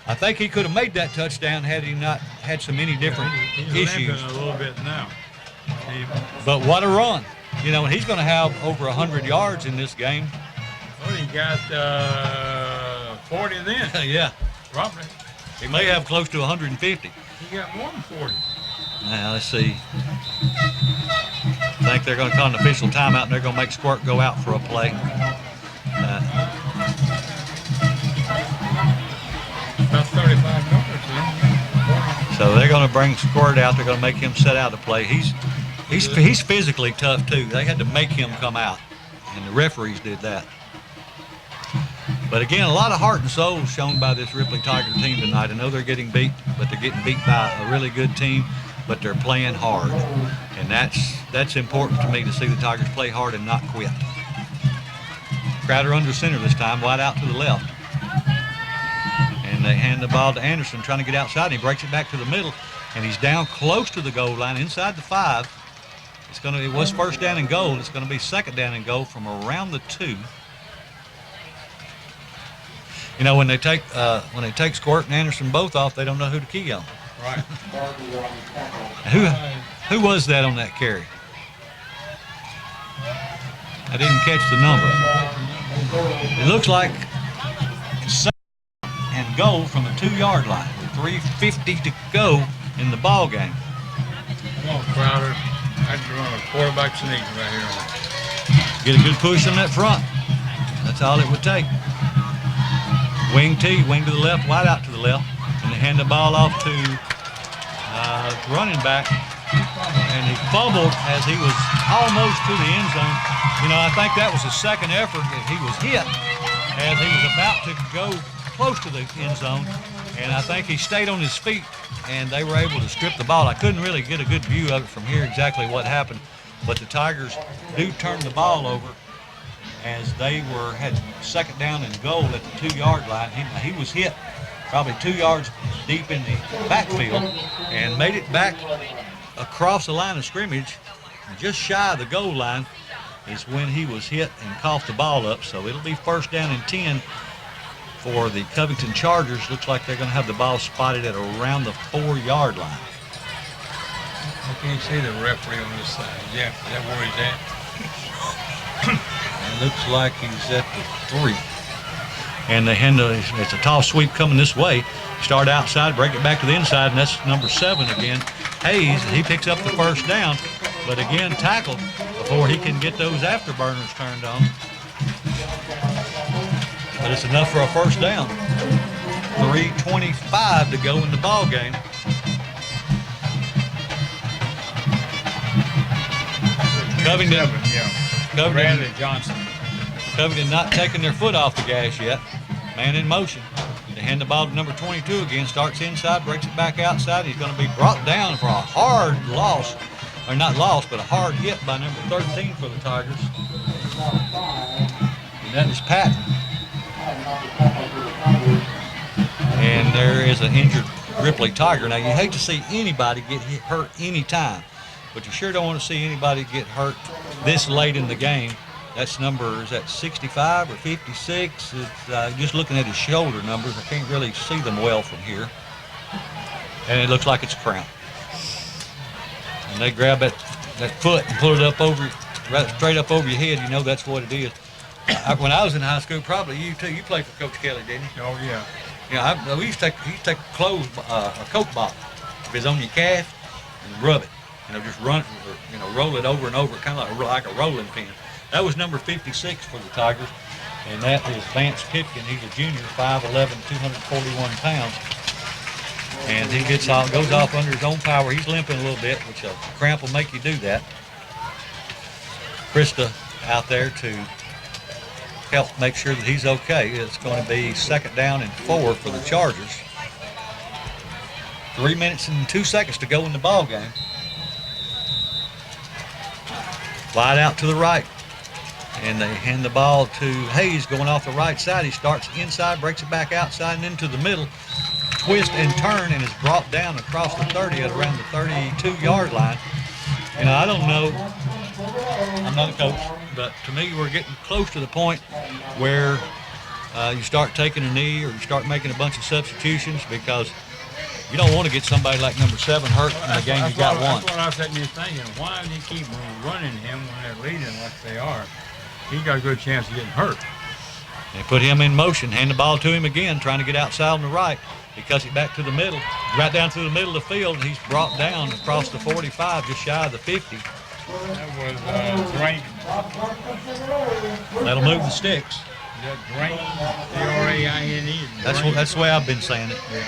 I think he could have made that touchdown had he not had any different He's issues. limping a little bit now. But what a run. You know, and he's going to have over 100 yards in this game. Well, he got 40 then. Yeah. Probably. He may have close to 150. He got more than 40. Now, let's see. I think they're going to call an official timeout, and they're going to make Squirt go out for a play. About 35 yards then. So they're going to bring Squirt out. They're going to make him set out to play. He's physically tough, too. They had to make him come out, and the referees did that. But again, a lot of heart and soul shown by this Ripley Tiger team tonight. I know they're getting beat, but they're getting beat by a really good team, but they're playing hard. And that's important to me, to see the Tigers play hard and not quit. Crowder under center this time, wide out to the left. And they hand the ball to Anderson, trying to get outside, and he breaks it back to the middle, and he's down close to the goal line, inside the 5. It was first down and goal. It's going to be second down and goal from around the 2. You know, when they take Squirt and Anderson both off, they don't know who to key on. Right. Who was that on that carry? I didn't catch the number. It looks like second and goal from the 2-yard line. 3:50 to go in the ball game. Come on, Crowder. I'd run a quarterback sneak right here. Get a good push on that front. That's all it would take. Wing to the left, wide out to the left, and they hand the ball off to running back, and he fumbled as he was almost to the end zone. You know, I think that was his second effort. He was hit as he was about to go close to the end zone, and I think he stayed on his feet, and they were able to strip the ball. I couldn't really get a good view of it from here exactly what happened, but the Tigers do turn the ball over as they had second down and goal at the 2-yard line. He was hit probably 2 yards deep in the backfield and made it back across the line of scrimmage, just shy of the goal line is when he was hit and coughed the ball up. So it'll be first down and 10 for the Covington Chargers. Looks like they're going to have the ball spotted at around the 4-yard line. I can't see the referee on this side. Yeah, is that where he's at? It looks like he's at the 3. And they it's a toss sweep coming this way. Start outside, break it back to the inside, and that's number 7 again. Hayes, he picks up the first down, but again tackled before he can get those afterburners turned on. But it's enough for a first down. 3:25 to go in the ball game. Covington. Bradley Johnson. Covington not taking their foot off the gas yet. Man in motion. They hand the ball to number 22 again. Starts inside, breaks it back outside. He's going to be brought down for a hard loss. Or not loss, but a hard hit by number 13 for the Tigers. And that is Patton. And there is an injured Ripley Tiger. Now, you hate to see anybody get hurt any time, but you sure don't want to see anybody get hurt this late in the game. That's number, is that 65 or 56? It's just looking at his shoulder numbers. I can't really see them well from here. And it looks like it's a cramp. And they grab that foot and pull it up over, right straight up over your head. You know that's what it is. When I was in high school, probably you too. You played for Coach Kelly, didn't you? Oh yeah. Yeah, we used to take a Coke bottle, if it's on your calf, and rub it. Just run, roll it over and over, kind of like a rolling pin. That was number 56 for the Tigers, and that is Vance Pipkin. He's a junior, 5'11", 241 pounds, and he goes off under his own power. He's limping a little bit, which a cramp will make you do that. Krista out there to help make sure that he's okay. It's going to be second down and 4 for the Chargers. 3 minutes and 2 seconds to go in the ball game. Wide out to the right. And they hand the ball to Hayes going off the right side. He starts inside, breaks it back outside and into the middle. Twist and turn, and is brought down across the 30 at around the 32-yard line. I don't know. I'm not a coach, but to me, we're getting close to the point where you start taking a knee or you start making a bunch of substitutions, because You don't want to get somebody like number 7 hurt in a game you got won. That's what I was sitting there thinking. Why do you keep running him when they're leading like they are? He got a good chance of getting hurt. They put him in motion, hand the ball to him again, trying to get outside on the right. He cuts it back to the middle, right down to the middle of the field, and he's brought down across the 45, just shy of the 50. That was Drain. That'll move the sticks. That Drain, D-R-A-I-N-E. That's the way I've been saying it. Yeah.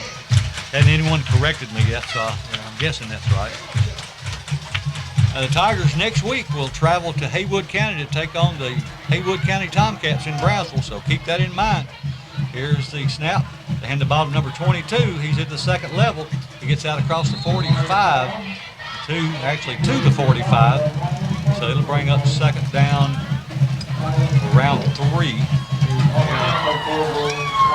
Hadn't anyone corrected me yet, so I'm guessing that's right. The Tigers next week will travel to Haywood County to take on the Haywood County Tomcats in Brownsville, so keep that in mind. Here's the snap. They hand the ball to number 22. He's at the second level. He gets out across the 45 to the 45. So it'll bring up second down around 3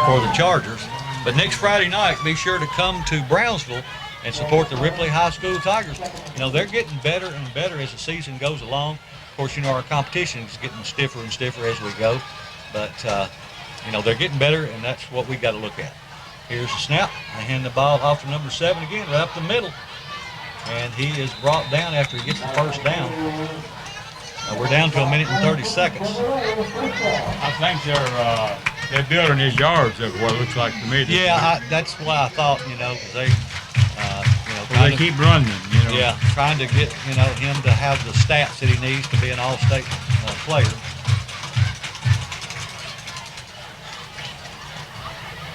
for the Chargers. But next Friday night, be sure to come to Brownsville and support the Ripley High School Tigers. You know, they're getting better and better as the season goes along. Of course, you know, our competition is getting stiffer and stiffer as we go. But, you know, they're getting better, and that's what we got to look at. Here's the snap. They hand the ball off to number 7 again, right up the middle. And he is brought down after he gets the first down. Now we're down to 1 minute and 30 seconds. I think they're building his yards of what it looks like to me. Yeah, that's why I thought, you know, because they, they keep running, you know. Yeah, trying to get, you know, him to have the stats that he needs to be an all-state player.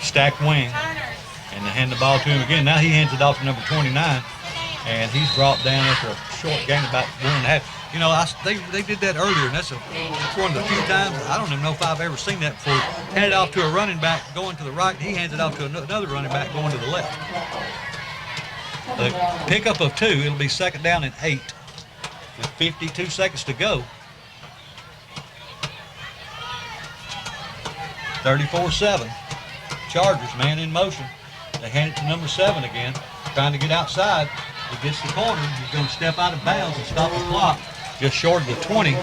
Stack wing, and they hand the ball to him again. Now he hands it off to number 29, and he's brought down after a short gain about 1.5. You know, they did that earlier, and that's one of the few times, I don't even know if I've ever seen that before. Hand it off to a running back going to the right, he hands it off to another running back going to the left. The pickup of 2, it'll be second down and 8 with 52 seconds to go. 34-7. Chargers, man in motion. They hand it to number 7 again, trying to get outside. He gets the corner. He's going to step out of bounds and stop the clock just short of the 20.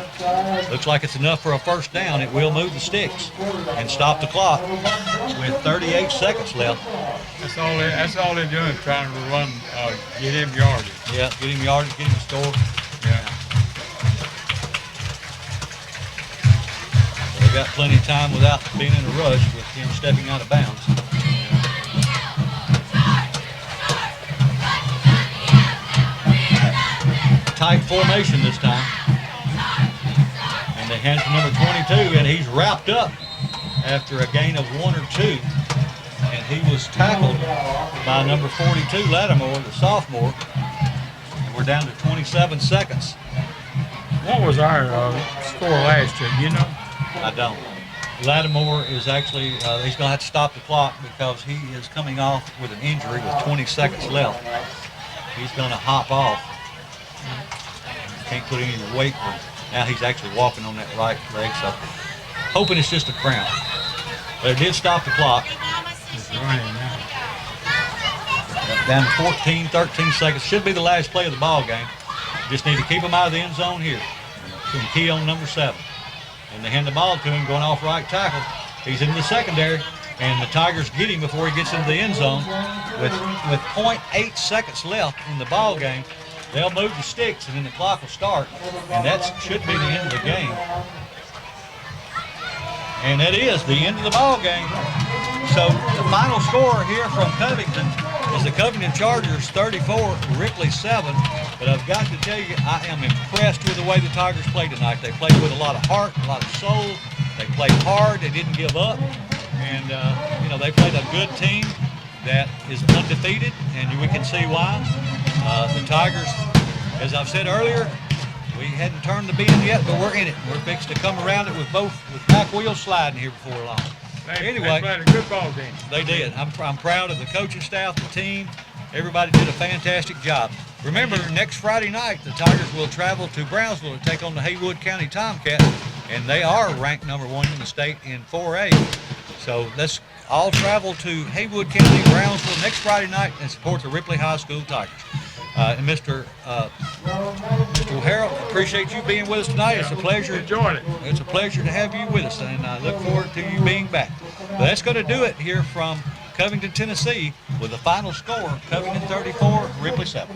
Looks like it's enough for a first down. It will move the sticks and stop the clock with 38 seconds left. That's all they're doing, trying to run, get him yardage. Yeah, get him yardage, get him a score. Yeah. They got plenty of time without being in a rush with him stepping out of bounds. Tight formation this time. And they hand it to number 22, and he's wrapped up after a gain of 1 or 2. And he was tackled by number 42, Lattimore, the sophomore. And we're down to 27 seconds. What was our score last year, you know? I don't. Lattimore is actually, he's going to have to stop the clock because he is coming off with an injury with 20 seconds left. He's going to hop off. Can't put any weight on. Now he's actually walking on that right leg, so hoping it's just a cramp. But it did stop the clock. It's running now. Down to 14, 13 seconds. Should be the last play of the ball game. Just need to keep him out of the end zone here. And key on number 7. And they hand the ball to him going off right tackle. He's in the secondary, and the Tigers get him before he gets into the end zone. With 0.8 seconds left in the ball game, they'll move the sticks, and then the clock will start, and that should be the end of the game. And that is the end of the ball game. So the final score here from Covington is the Covington Chargers 34, Ripley 7. But I've got to tell you, I am impressed with the way the Tigers played tonight. They played with a lot of heart, a lot of soul. They played hard. They didn't give up. And, you know, they played a good team that is undefeated, and we can see why. The Tigers, as I've said earlier, we hadn't turned the bend yet, but we're in it. We're fixed to come around it with back wheels sliding here before long. They played a good ball game. They did. I'm proud of the coaching staff, the team. Everybody did a fantastic job. Remember, next Friday night, the Tigers will travel to Brownsville to take on the Haywood County Tomcats, and they are ranked number 1 in the state in 4A. So let's all travel to Haywood County, Brownsville next Friday night and support the Ripley High School Tigers. And Mr. O'Hara, appreciate you being with us tonight. It's a pleasure. Enjoyed it. It's a pleasure to have you with us, and I look forward to you being back. But that's going to do it here from Covington, Tennessee, with the final score, Covington 34, Ripley 7.